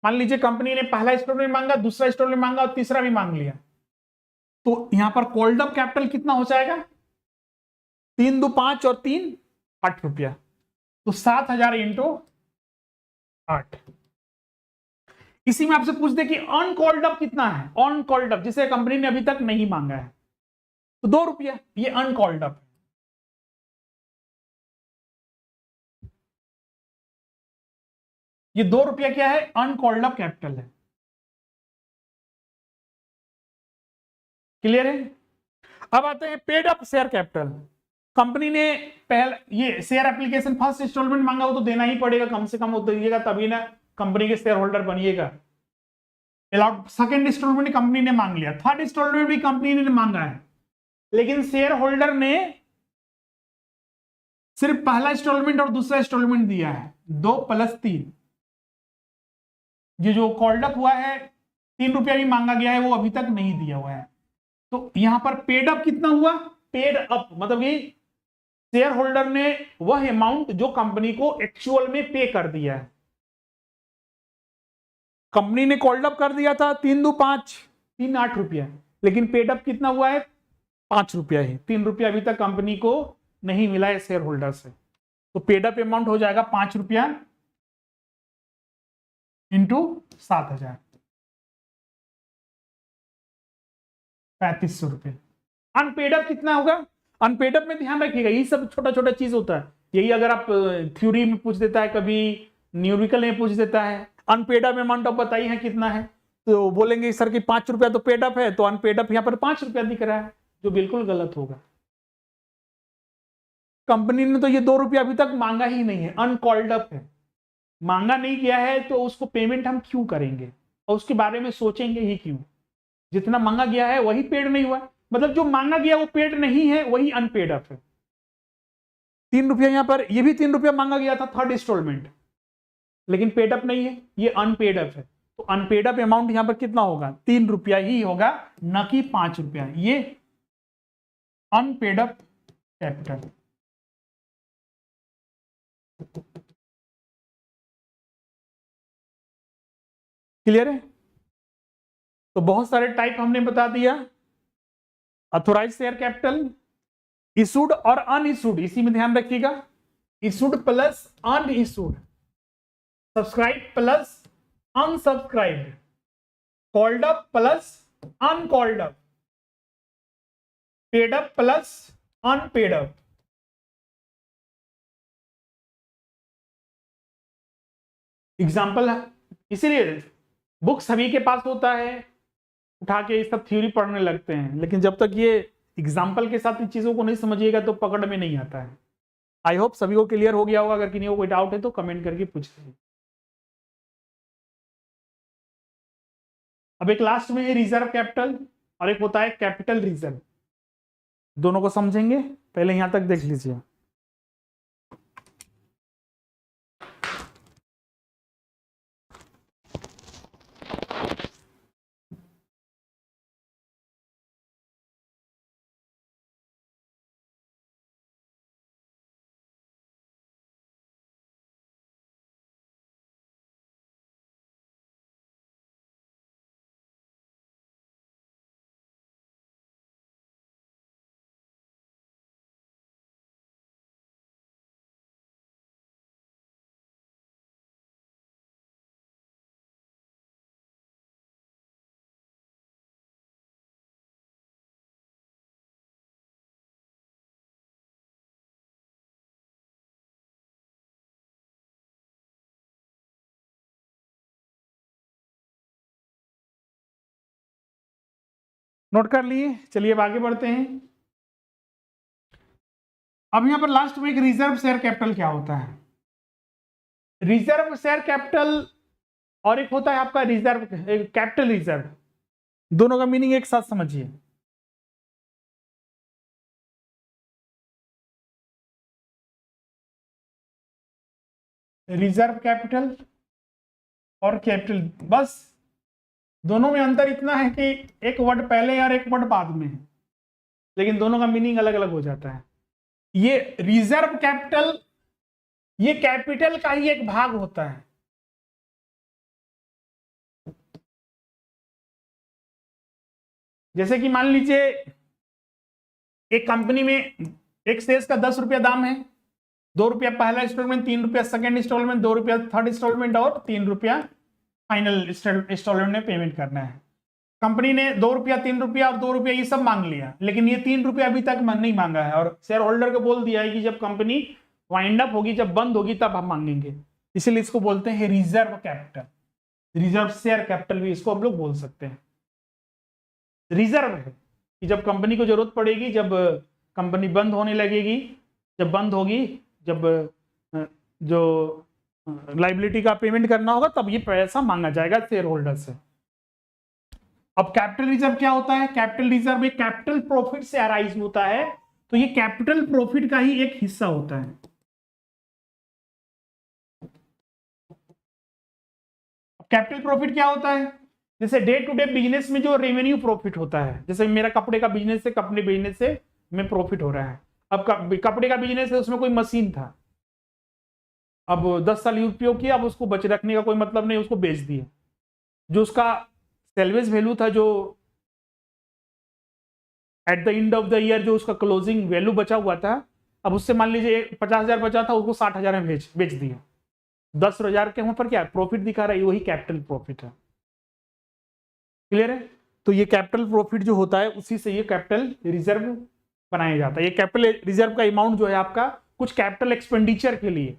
मान लीजिए कंपनी ने पहला इंस्टॉलमेंट मांगा, दूसरा इंस्टॉलमेंट मांगा और तीसरा भी मांग लिया, तो यहां पर कॉल्ड अप कैपिटल कितना हो जाएगा, 3 2 5 और 3 8 रुपया, तो 7,000 इंटू 8। इसी में आपसे पूछ दे कि अनकॉल्ड अप कितना है, अनकॉल्ड अप जिसे कंपनी ने अभी तक नहीं मांगा है, तो 2 रुपया, ये अनकॉल्ड अप। ये 2 रुपया क्या है, अनकॉल्ड अप कैपिटल है। क्लियर है। अब आते हैं paid up share capital. Company ने पहले ये शेयर एप्लीकेशन फर्स्ट इंस्टॉलमेंट मांगा, वो तो देना ही पड़ेगा, कम से कम वो दीजिएगा तभी ना कंपनी के शेयर होल्डर बनिएगा। सेकंड इंस्टॉलमेंट कंपनी ने मांग लिया, थर्ड इंस्टॉलमेंट भी कंपनी ने मांगा है, लेकिन शेयर होल्डर ने सिर्फ पहला इंस्टॉलमेंट और दूसरा इंस्टॉलमेंट दिया है, 2 + 3। ये जो कॉल्ड अप हुआ है, 3 रुपया भी मांगा गया है, वो अभी तक नहीं दिया हुआ है। तो यहां पर पेड अप कितना हुआ, पेड अप मतलब ये शेयर होल्डर ने वह अमाउंट जो कंपनी को एक्चुअल में पे कर दिया है। कंपनी ने कॉल्ड अप कर दिया था 3 2 5 3 8 रुपया, लेकिन पेड अप कितना हुआ है 5 रुपया ही, 3 रुपया अभी तक कंपनी को नहीं मिला है शेयर होल्डर से। तो पेड अप अमाउंट हो जाएगा 5 रुपया इंटू 7,000, 3500 रुपये। अनपेड अप कितना होगा? अनपेड अप में ध्यान रखिएगा यही सब छोटा छोटा चीज होता है, यही अगर आप थ्योरी में पूछ देता है, कभी न्यूमेरिकल में पूछ देता है अनपेड अप अमाउंट आप बताइए है कितना है, तो बोलेंगे सर कि 5 रुपया तो पेड अप है, तो अनपेड अप यहाँ पर 5 रुपया दिख रहा है, जो बिल्कुल गलत होगा। कंपनी ने तो ये 2 रुपया अभी तक मांगा ही नहीं है, अनकॉल्ड अप है, मांगा नहीं गया है, तो उसको पेमेंट हम क्यों करेंगे और उसके बारे में सोचेंगे ही क्यों? जितना मांगा गया है वही पेड नहीं हुआ, मतलब जो मांगा गया वो पेड नहीं है, वही अनपेड अप है। 3 रुपया यहाँ पर, ये भी 3 रुपया मांगा गया था थर्ड इंस्टॉलमेंट, लेकिन पेड अप नहीं है, ये अनपेड अप है। तो अनपेड अप अमाउंट यहां पर कितना होगा? 3 रुपया ही होगा, न कि 5 रुपया। ये अनपेड अप कैपिटल। क्लियर है? तो बहुत सारे टाइप हमने बता दिया। ऑथोराइज शेयर कैपिटल, इशूड और अनइशूड, इसी में ध्यान रखिएगा, issued plus unissued, subscribe plus unsubscribed, called up plus uncalled up, paid up plus unpaid up. Example है, इसीलिए बुक सभी के पास होता है, उठा के ये सब थ्योरी पढ़ने लगते हैं, लेकिन जब तक ये एग्जाम्पल के साथ इन चीजों को नहीं समझिएगा तो पकड़ में नहीं आता है। आई होप सभी को क्लियर हो गया होगा, अगर किसी को कोई डाउट है तो कमेंट करके पूछ लीजिए। अब एक लास्ट में है रिजर्व कैपिटल और एक होता है कैपिटल रिजर्व, दोनों को समझेंगे, पहले यहां तक देख लीजिए। नोट कर लिए, चलिए अब आगे बढ़ते हैं। अब यहां पर लास्ट में एक रिजर्व शेयर कैपिटल क्या होता है? रिजर्व शेयर कैपिटल और एक होता है आपका रिजर्व कैपिटल रिजर्व, दोनों का मीनिंग एक साथ समझिए। रिजर्व कैपिटल और कैपिटल, बस दोनों में अंतर इतना है कि एक वर्ड पहले और एक वर्ड बाद में है, लेकिन दोनों का मीनिंग अलग अलग हो जाता है। ये रिजर्व कैपिटल ये कैपिटल का ही एक भाग होता है। जैसे कि मान लीजिए एक कंपनी में एक शेयर्स का 10 रुपया दाम है, 2 रुपया पहला इंस्टॉलमेंट, 3 रुपया सेकेंड इंस्टॉलमेंट, 2 रुपया थर्ड इंस्टॉलमेंट और 3 रुपया फाइनल इंस्टॉलमेंट में पेमेंट करना है। कंपनी ने 2 रुपया 3 रुपया और 2 रुपया ये सब मांग लिया, लेकिन ये 3 रुपया अभी तक नहीं मांगा है और शेयर होल्डर को बोल दिया है कि जब कंपनी वाइंड अप होगी, जब बंद होगी तब हम मांगेंगे, इसीलिए इसको बोलते हैं reserve capital, reserve share capital भी इसको हम लोग बोल सकते हैं। रिजर्व है कि जब कंपनी को जरूरत पड़ेगी, जब कंपनी बंद होने लगेगी, जब बंद होगी, जब जो लाइबिलिटी का पेमेंट करना होगा तब ये पैसा मांगा जाएगा शेयर होल्डर से। अब कैपिटल रिजर्व क्या होता है? कैपिटल रिजर्व एक कैपिटल प्रॉफिट से अराइज होता है, तो ये कैपिटल प्रॉफिट का ही एक हिस्सा होता है। कैपिटल प्रॉफिट क्या होता है? जैसे डे टू डे बिजनेस में जो रेवेन्यू प्रॉफिट होता है, जैसे मेरा कपड़े का बिजनेस है, कपड़े बिजनेस से में प्रॉफिट हो रहा है। अब कपड़े का बिजनेस है, उसमें कोई मशीन था, अब 10 साल उपयोग किया, अब उसको बच रखने का कोई मतलब नहीं, उसको बेच दिए, जो उसका सेल्वेज वैल्यू था, जो at the end of the year जो उसका क्लोजिंग वैल्यू बचा हुआ था, अब उससे मान लीजिए 50,000 बचा था, उसको 60,000 में बेच दिया। 10,000 के वहां पर क्या प्रॉफिट दिखा रहा है, वही कैपिटल प्रॉफिट है। क्लियर है? तो ये कैपिटल प्रॉफिट जो होता है उसी से ये कैपिटल रिजर्व बनाया जाता है। ये कैपिटल रिजर्व का अमाउंट जो है आपका कुछ कैपिटल एक्सपेंडिचर के लिए,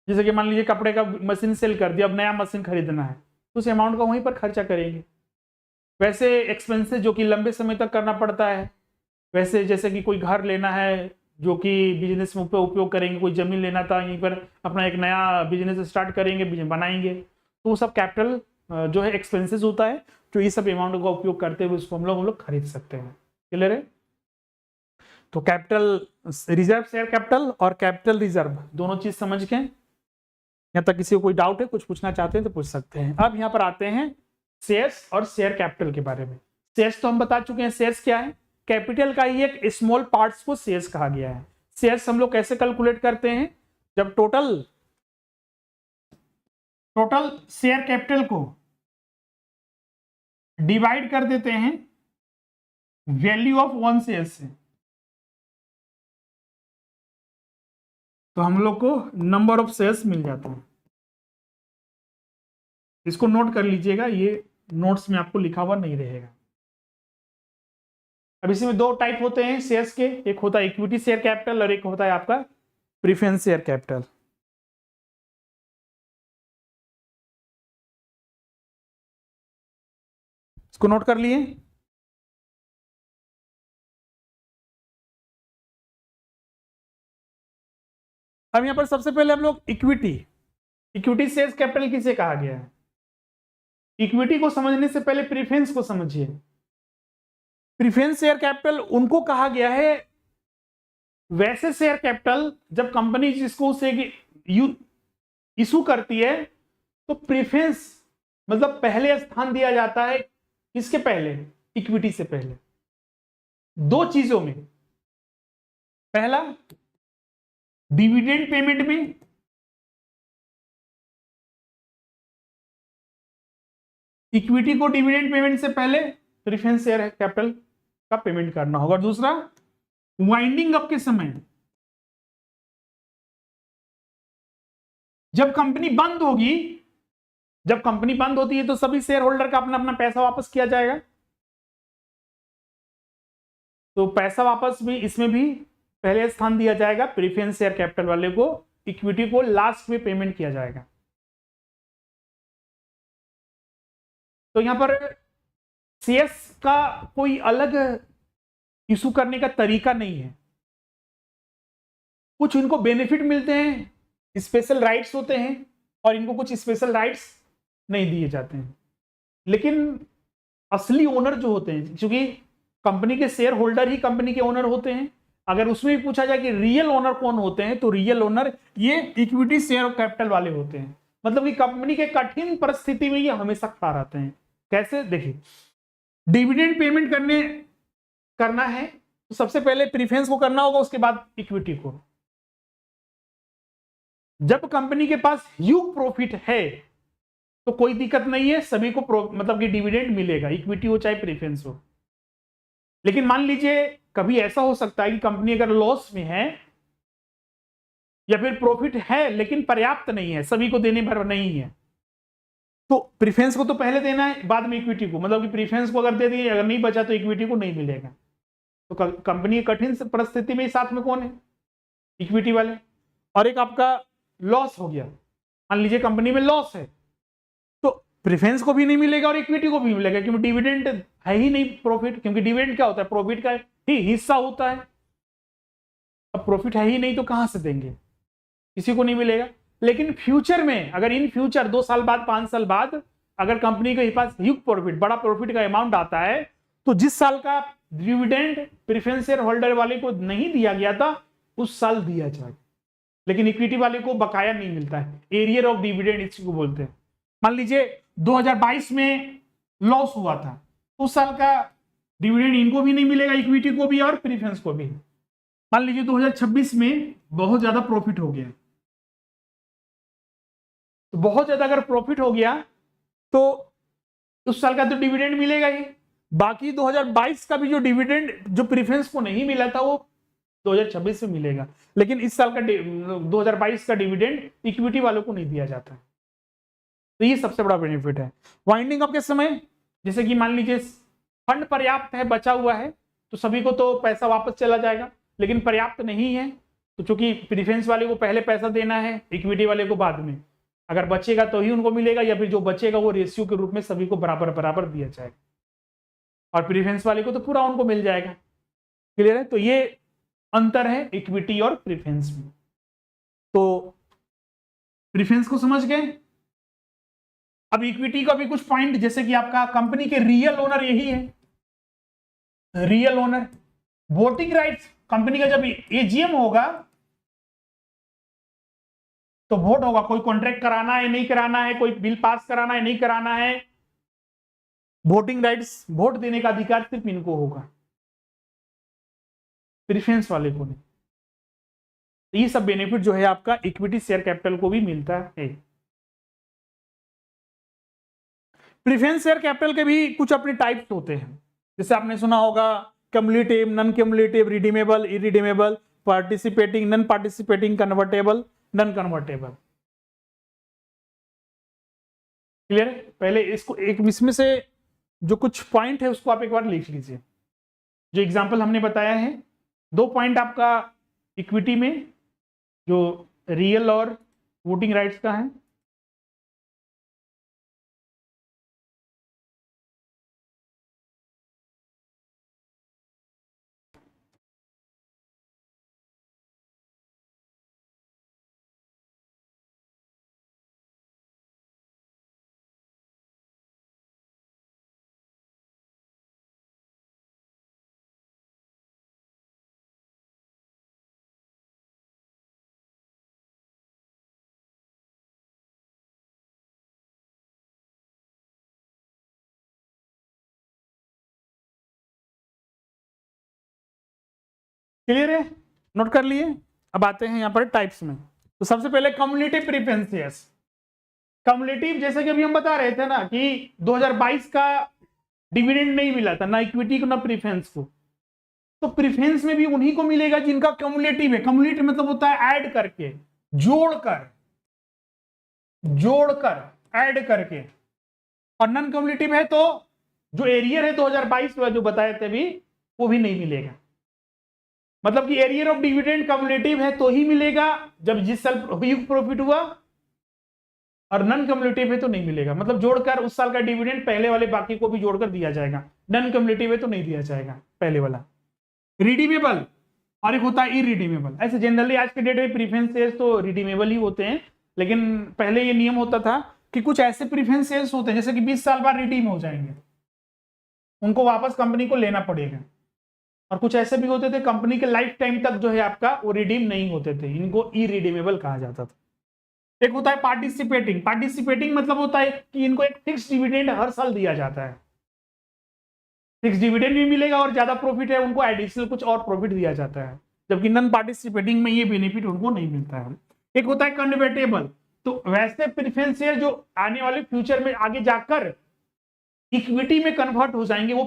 जैसे कि मान लीजिए कपड़े का मशीन सेल कर दिया, अब नया मशीन खरीदना है तो उस अमाउंट का वहीं पर खर्चा करेंगे। वैसे एक्सपेंसेस जो कि लंबे समय तक करना पड़ता है, वैसे जैसे कि कोई घर लेना है जो कि बिजनेस में उपयोग करेंगे, कोई जमीन लेना था यहीं पर अपना एक नया बिजनेस स्टार्ट करेंगे, बनाएंगे, तो वो सब कैपिटल जो है एक्सपेंसेस होता है, जो ये सब अमाउंट का उपयोग करते हुए उसको हम लोग खरीद सकते हैं। क्लियर है? तो कैपिटल रिजर्व, शेयर कैपिटल और कैपिटल रिजर्व दोनों चीज समझ के यहाँ तक किसी को कोई डाउट है, कुछ पूछना चाहते हैं तो पूछ सकते हैं। अब यहाँ पर आते हैं शेयर्स और शेयर कैपिटल के बारे में। शेयर्स तो हम बता चुके हैं, शेयर्स क्या है, कैपिटल का ही एक स्मॉल पार्ट्स को शेयर्स कहा गया है। शेयर्स हम लोग कैसे कैलकुलेट करते हैं, जब टोटल शेयर कैपिटल को डिवाइड कर देते हैं वैल्यू ऑफ वन शेयर से, तो हम लोग को नंबर ऑफ शेयर्स मिल जाता है। इसको नोट कर लीजिएगा, ये नोट्स में आपको लिखा हुआ नहीं रहेगा। अब इसमें दो टाइप होते हैं शेयर्स के, एक होता है इक्विटी शेयर कैपिटल और एक होता है आपका प्रेफरेंस शेयर कैपिटल। इसको नोट कर लिए। अब यहां पर सबसे पहले हम लोग इक्विटी शेयर कैपिटल किसे कहा गया है। इक्विटी को समझने से पहले प्रेफरेंस को समझिए। प्रेफरेंस शेयर कैपिटल उनको कहा गया है वैसे शेयर कैपिटल जब कंपनी जिसको उसे इशू करती है तो प्रेफरेंस मतलब पहले स्थान दिया जाता है। किसके पहले? इक्विटी से पहले। दो चीजों में, पहला डिविडेंड पेमेंट में, इक्विटी को डिविडेंड पेमेंट से पहले प्रेफरेंस शेयर कैपिटल का पेमेंट करना होगा। दूसरा वाइंडिंग अप के समय, जब कंपनी बंद होगी, जब कंपनी बंद होती है तो सभी शेयर होल्डर का अपना अपना पैसा वापस किया जाएगा। तो पैसा वापस भी इसमें भी पहले स्थान दिया जाएगा प्रेफरेंस शेयर कैपिटल वाले को, इक्विटी को लास्ट में पेमेंट किया जाएगा। तो यहां पर शेयर्स का कोई अलग इशू करने का तरीका नहीं है। कुछ इनको बेनिफिट मिलते हैं, स्पेशल राइट्स होते हैं, और इनको कुछ स्पेशल राइट्स नहीं दिए जाते हैं। लेकिन असली ओनर जो होते हैं, क्योंकि कंपनी के शेयर होल्डर ही कंपनी के ओनर होते हैं, अगर उसमें भी पूछा जाए कि रियल ओनर कौन होते हैं तो रियल ओनर ये इक्विटी शेयर कैपिटल वाले होते हैं। मतलब कि कंपनी के कठिन परिस्थिति में ये हमेशा खड़ा रहते हैं। कैसे? देखिए, डिविडेंड पेमेंट करना है तो सबसे पहले प्रेफरेंस को करना होगा, उसके बाद इक्विटी को। जब कंपनी के पास ह्यूज प्रॉफिट है तो कोई दिक्कत नहीं है, सभी को मतलब कि डिविडेंड मिलेगा, इक्विटी हो चाहे प्रेफरेंस हो। लेकिन मान लीजिए कभी ऐसा हो सकता है कि कंपनी अगर लॉस में है या फिर प्रॉफिट है लेकिन पर्याप्त नहीं है, सभी को देने भर नहीं है, तो प्रेफरेंस को तो पहले देना है, बाद में इक्विटी को। मतलब कि प्रेफरेंस को अगर दे दिए, अगर नहीं बचा तो इक्विटी को नहीं मिलेगा। तो कंपनी कठिन परिस्थिति में साथ में कौन है? इक्विटी वाले। और एक आपका लॉस हो गया, मान लीजिए कंपनी में लॉस है, तो प्रेफरेंस को भी नहीं मिलेगा और इक्विटी को भी मिलेगा, क्योंकि डिविडेंड है ही नहीं प्रॉफिट। क्योंकि डिविडेंड क्या होता है? प्रॉफिट का ही हिस्सा होता है। अब प्रॉफिट है ही नहीं तो कहां से देंगे? किसी को नहीं मिलेगा। लेकिन फ्यूचर में, अगर इन फ्यूचर 2 साल बाद, 5 साल बाद अगर कंपनी के पास ह्यूज प्रॉफिट, बड़ा प्रॉफिट का अमाउंट आता है, तो जिस साल का डिविडेंड प्रेफरेंस शेयर होल्डर वाले को नहीं दिया गया था उस साल दिया जाए। लेकिन इक्विटी वाले को बकाया नहीं मिलता है, एरियर ऑफ डिविडेंड इसको बोलते हैं। मान लीजिए 2022 में लॉस हुआ था, उस साल का डिविडेंड इनको भी नहीं मिलेगा, इक्विटी को भी और प्रेफरेंस को भी। मान लीजिए 2026 में बहुत ज्यादा प्रॉफिट हो गया, तो बहुत ज्यादा अगर प्रॉफिट हो गया तो उस साल का तो डिविडेंड मिलेगा ही। बाकी 2022 का भी जो डिविडेंड जो प्रेफरेंस को नहीं मिला था वो 2026 में मिलेगा, लेकिन इस साल का 2022 का डिविडेंड इक्विटी वालों को नहीं दिया जाता। तो ये सबसे बड़ा बेनिफिट है। वाइंडिंग अप के समय जैसे कि मान लीजिए फंड पर्याप्त है, बचा हुआ है, तो सभी को तो पैसा वापस चला जाएगा, लेकिन पर्याप्त नहीं है तो चूंकि प्रेफरेंस वाले को पहले पैसा देना है, इक्विटी वाले को बाद में, अगर बचेगा तो ही उनको मिलेगा, या फिर जो बचेगा वो रेशियो के रूप में सभी को बराबर बराबर दिया जाएगा, और प्रेफरेंस वाले को तो पूरा उनको मिल जाएगा। क्लियर है? तो ये अंतर है इक्विटी और प्रेफरेंस में। तो प्रेफरेंस को समझ गए। अब इक्विटी का भी कुछ पॉइंट, जैसे कि आपका कंपनी के रियल ओनर यही है, real owner. Voting rights, company का जब एजीएम होगा तो वोट होगा, कोई कॉन्ट्रैक्ट कराना है नहीं कराना है, कोई बिल पास कराना है नहीं कराना है, वोटिंग राइट्स, वोट देने का अधिकार सिर्फ इनको होगा, प्रेफरेंस वाले को नहीं। ये सब बेनिफिट जो है आपका इक्विटी शेयर कैपिटल को भी मिलता है। प्रेफरेंस शेयर कैपिटल के भी कुछ अपने टाइप्स होते हैं, जैसे आपने सुना होगा cumulative, non cumulative, redeemable, irredeemable, participating, non participating, convertible, non convertible. Clear है? पहले इसको एक इसमें से जो कुछ पॉइंट है उसको आप एक बार लिख लीजिए। जो एग्जांपल हमने बताया है, 2 पॉइंट आपका इक्विटी में जो रियल और वोटिंग राइट्स का है, क्लियर है? नोट कर लिए। अब आते हैं यहां पर टाइप्स में। तो सबसे पहले कम्युलेटिव प्रेफरेंसेस। कम्युलेटिव जैसे कि अभी हम बता रहे थे ना कि 2022 का डिविडेंड नहीं मिला था, ना इक्विटी को ना प्रेफरेंस को, तो प्रेफरेंस में भी उन्हीं को मिलेगा जिनका कम्युलेटिव है। कम्युलेटिव मतलब होता है ऐड करके, जोड़कर, ऐड करके। और नॉन कम्युलेटिव है तो जो एरियर है 2022 में जो बताए थे अभी, वो भी नहीं मिलेगा। मतलब कि एरियर ऑफ डिविडेंड कम्युलेटिव है तो ही मिलेगा जब जिस साल प्रॉफिट हुआ, और नॉन कम्युलेटिव है तो नहीं मिलेगा। मतलब जोड़कर उस साल का डिविडेंड पहले वाले बाकी को भी जोड़कर दिया जाएगा। नॉन कम्युलेटिव है तो नहीं दिया जाएगा पहले वाला। रिडीमेबल और एक होता है इरिडीमेबल। ऐसे जनरली आज के डेट में प्रेफरेंस शेयर्स तो रिडीमेबल ही होते हैं, लेकिन पहले ये नियम होता था कि कुछ ऐसे प्रेफरेंस शेयर्स होते हैं जैसे कि 20 साल बाद रिडीम हो जाएंगे, उनको वापस कंपनी को लेना पड़ेगा। और कुछ ऐसे भी होते थे कंपनी के लाइफ टाइम तक जो है आपका वो रिडीम नहीं होते थे, इनको इरिडीमेबल कहा जाता था। एक होता है पार्टिसिपेटिंग। पार्टिसिपेटिंग मतलब होता है कि इनको एक फिक्स डिविडेंड हर साल दिया जाता है, फिक्स डिविडेंड भी मिलेगा और ज्यादा प्रॉफिट है उनको एडिशनल कुछ और प्रॉफिट दिया जाता है, जबकि नॉन पार्टिसिपेटिंग में ये बेनिफिट उनको नहीं मिलता है। एक होता है कन्वर्टेबल। तो वैसे प्रेफरेंस शेयर जो आने वाले फ्यूचर में आगे जाकर इक्विटी में कन्वर्ट हो जाएंगे, वो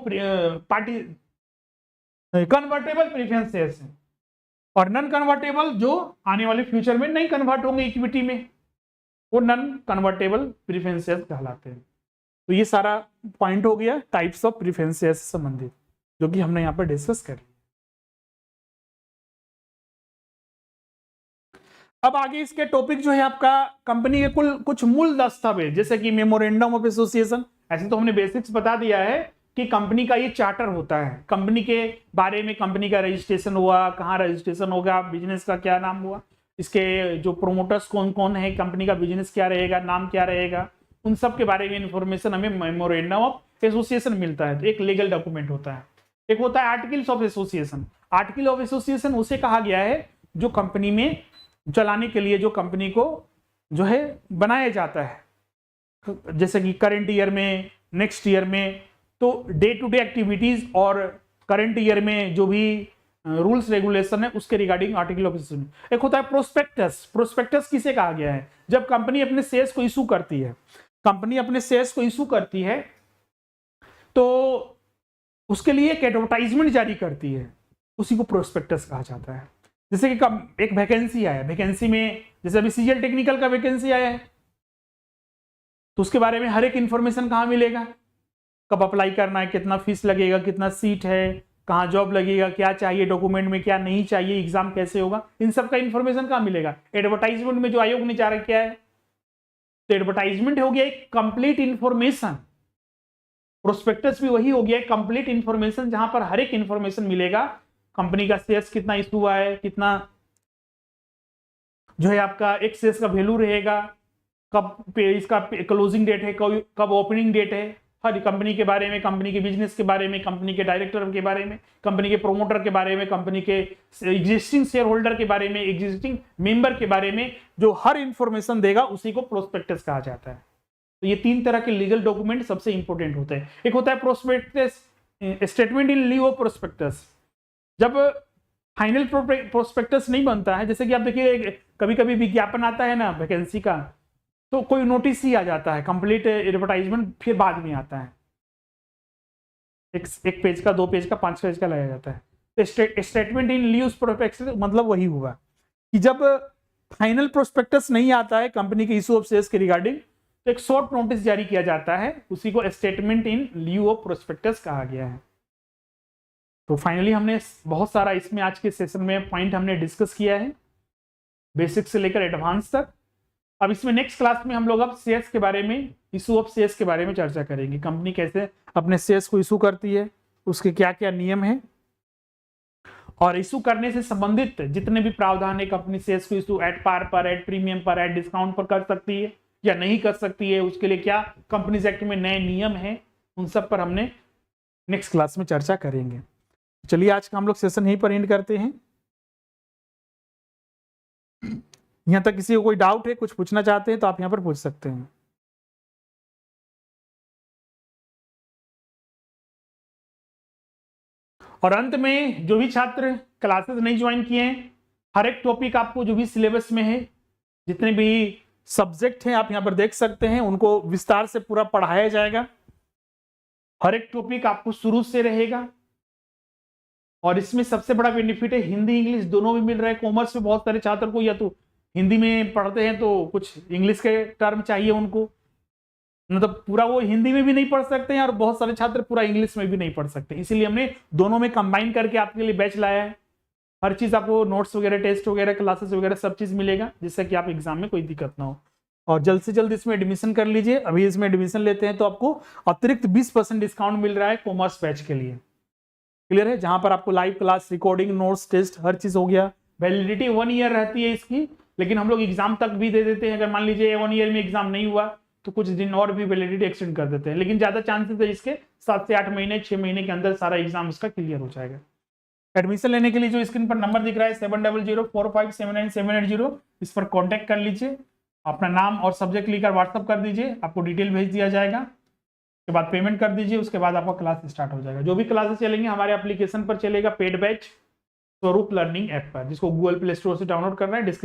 कन्वर्टेबल प्रेफरेंस शेयर्स हैं। और नॉन कन्वर्टेबल जो आने वाले फ्यूचर में नहीं कन्वर्ट होंगे इक्विटी में, वो नॉन कन्वर्टेबल प्रेफरेंस शेयर्स कहलाते हैं। तो ये सारा पॉइंट हो गया टाइप्स ऑफ प्रेफरेंस शेयर्स से संबंधित, जो कि हमने यहाँ पर डिस्कस कर लिया। अब आगे इसके टॉपिक जो है आपका कंपनी के कुल कुछ मूल दस्तावेज, जैसे कि मेमोरेंडम ऑफ एसोसिएशन। ऐसे तो हमने बेसिक्स बता दिया है कि कंपनी का ये चार्टर होता है, कंपनी के बारे में, कंपनी का रजिस्ट्रेशन हुआ, कहाँ रजिस्ट्रेशन होगा, बिजनेस का क्या नाम हुआ, इसके जो प्रोमोटर्स कौन कौन है, कंपनी का बिजनेस क्या रहेगा, नाम क्या रहेगा, उन सब के बारे में इंफॉर्मेशन हमें मेमोरेंडम ऑफ एसोसिएशन मिलता है। तो एक लीगल डॉक्यूमेंट होता है। एक होता है articles of association. Article of association उसे कहा गया है जो कंपनी में चलाने के लिए जो कंपनी को जो है बनाया जाता है, जैसे कि करंट ईयर में, नेक्स्ट ईयर में, तो डे टू डे एक्टिविटीज और करंट ईयर में जो भी रूल्स रेगुलेशन है उसके रिगार्डिंग आर्टिकल ऑफ एसोसिएशन। एक होता है प्रोस्पेक्टस। प्रोस्पेक्टस किसे कहा गया है? जब कंपनी अपने शेयर्स को इशू करती है, कंपनी अपने शेयर्स को इशू करती है तो उसके लिए एक एडवर्टाइजमेंट जारी करती है, उसी को प्रोस्पेक्टस कहा जाता है। जैसे कि एक वैकेंसी आया, वैकेंसी में जैसे अभी सीजीएल टेक्निकल का वैकेंसी आया है, तो उसके बारे में हर एक इंफॉर्मेशन कहाँ मिलेगा, कब अप्लाई करना है, कितना फीस लगेगा, कितना सीट है, कहाँ जॉब लगेगा, क्या चाहिए डॉक्यूमेंट में, क्या नहीं चाहिए, एग्जाम कैसे होगा, इन सब का इंफॉर्मेशन कहाँ मिलेगा? एडवर्टाइजमेंट में जो आयोग ने जारी किया है। तो एडवर्टाइजमेंट हो गया एक कंप्लीट इंफॉर्मेशन, प्रोस्पेक्टस भी वही हो गया है कंप्लीट इंफॉर्मेशन, जहां पर हर एक इंफॉर्मेशन मिलेगा। कंपनी का शेयर्स कितना इशू हुआ है, कितना जो है आपका एक शेयर्स का वैल्यू रहेगा, कब इसका क्लोजिंग डेट है, कब ओपनिंग डेट है, हर कंपनी के बारे में, कंपनी के बिजनेस के बारे में, कंपनी के डायरेक्टर के बारे में, कंपनी के प्रोमोटर के बारे में, कंपनी के एग्जिस्टिंग शेयर होल्डर के बारे में, एग्जिस्टिंग मेंबर के बारे में जो हर इंफॉर्मेशन देगा उसी को प्रोस्पेक्टस कहा जाता है। तो ये 3 तरह के लीगल डॉक्यूमेंट सबसे इंपॉर्टेंट होते हैं। एक होता है prospectus, statement in leave of prospectus. जब फाइनल प्रोस्पेक्टस नहीं बनता है, जैसे कि आप देखिए कभी कभी विज्ञापन आता है ना वैकेंसी का, तो कोई नोटिस ही आ जाता है, कंप्लीट एडवर्टाइजमेंट फिर बाद में आता है, एक पेज का, 2 पेज का, 5 पेज का लगाया जाता है। तो स्टेटमेंट इन लीव प्रोस्पेक्टस मतलब वही हुआ कि जब फाइनल प्रोस्पेक्टस नहीं आता है कंपनी के इशू ऑफ शेयर्स के रिगार्डिंग, तो एक शॉर्ट नोटिस जारी किया जाता है, उसी को statement in leave of prospectus कहा गया है। तो फाइनली हमने बहुत सारा इसमें आज के सेशन में पॉइंट हमने डिस्कस किया है, बेसिक से लेकर एडवांस तक। अब इसमें नेक्स्ट क्लास में हम लोग अब शेयर्स के बारे में, इशू ऑफ शेयर्स के बारे में चर्चा करेंगे। कंपनी कैसे अपने शेयर्स को इशू करती है, उसके क्या क्या नियम है, और इशू करने से संबंधित जितने भी प्रावधान है, कंपनी शेयर्स को इशू एट पार पर, एट प्रीमियम पर, एट डिस्काउंट पर कर सकती है या नहीं कर सकती है, उसके लिए क्या कंपनीज एक्ट में नए नियम है, उन सब पर हमने नेक्स्ट क्लास में चर्चा करेंगे। चलिए आज का हम लोग सेशन यहीं पर एंड करते हैं। यहां तक किसी को कोई डाउट है, कुछ पूछना चाहते हैं तो आप यहां पर पूछ सकते हैं। और अंत में जो भी छात्र क्लासेस नहीं ज्वाइन किए हैं, हर एक टॉपिक आपको जो भी सिलेबस में है, जितने भी सब्जेक्ट हैं आप यहां पर देख सकते हैं, उनको विस्तार से पूरा पढ़ाया जाएगा। हर एक टॉपिक आपको शुरू से रहेगा, और इसमें सबसे बड़ा बेनिफिट है हिंदी इंग्लिश दोनों भी मिल रहा है। कॉमर्स में बहुत सारे छात्र को या तो हिंदी में पढ़ते हैं तो कुछ इंग्लिश के टर्म चाहिए उनको, मतलब पूरा वो हिंदी में भी नहीं पढ़ सकते हैं, और बहुत सारे छात्र पूरा इंग्लिश में भी नहीं पढ़ सकते। इसीलिए हमने दोनों में कंबाइन करके आपके लिए बैच लाया है। हर चीज आपको नोट्स वगैरह, टेस्ट वगैरह, क्लासेस वगैरह सब चीज मिलेगा, जिससे कि आप एग्जाम में कोई दिक्कत ना हो। और जल्द से जल्द इसमें एडमिशन कर लीजिए। अभी इसमें एडमिशन लेते हैं तो आपको अतिरिक्त 20% डिस्काउंट मिल रहा है कॉमर्स बैच के लिए। क्लियर है? जहां पर आपको live class, recording, notes, test हर चीज हो गया। वैलिडिटी 1 ईयर रहती है इसकी, लेकिन हम लोग एग्जाम तक भी दे देते हैं। अगर मान लीजिए 1 ईयर में एग्जाम नहीं हुआ तो कुछ दिन और भी वैलिडिटी एक्सटेंड कर देते हैं, लेकिन ज्यादा चांसेस है इसके 7 से 8 महीने, 6 महीने के अंदर सारा एग्जाम उसका क्लियर हो जाएगा। एडमिशन लेने के लिए जो स्क्रीन पर नंबर दिख रहा है 7004579780, इस पर कॉन्टेक्ट कर लीजिए। अपना नाम और सब्जेक्ट लिखकर व्हाट्सअप कर दीजिए, आपको डिटेल भेज दिया जाएगा। उसके बाद पेमेंट कर दीजिए, उसके बाद आपका क्लास स्टार्ट हो जाएगा। जो भी क्लासेस चलेंगे हमारे एप्लीकेशन पर चलेगा, पेड बैच स्वरूप लर्निंग ऐप पर, जिसको गूगल प्ले स्टोर से डाउनलोड करना है। डिस्क्रिप्शन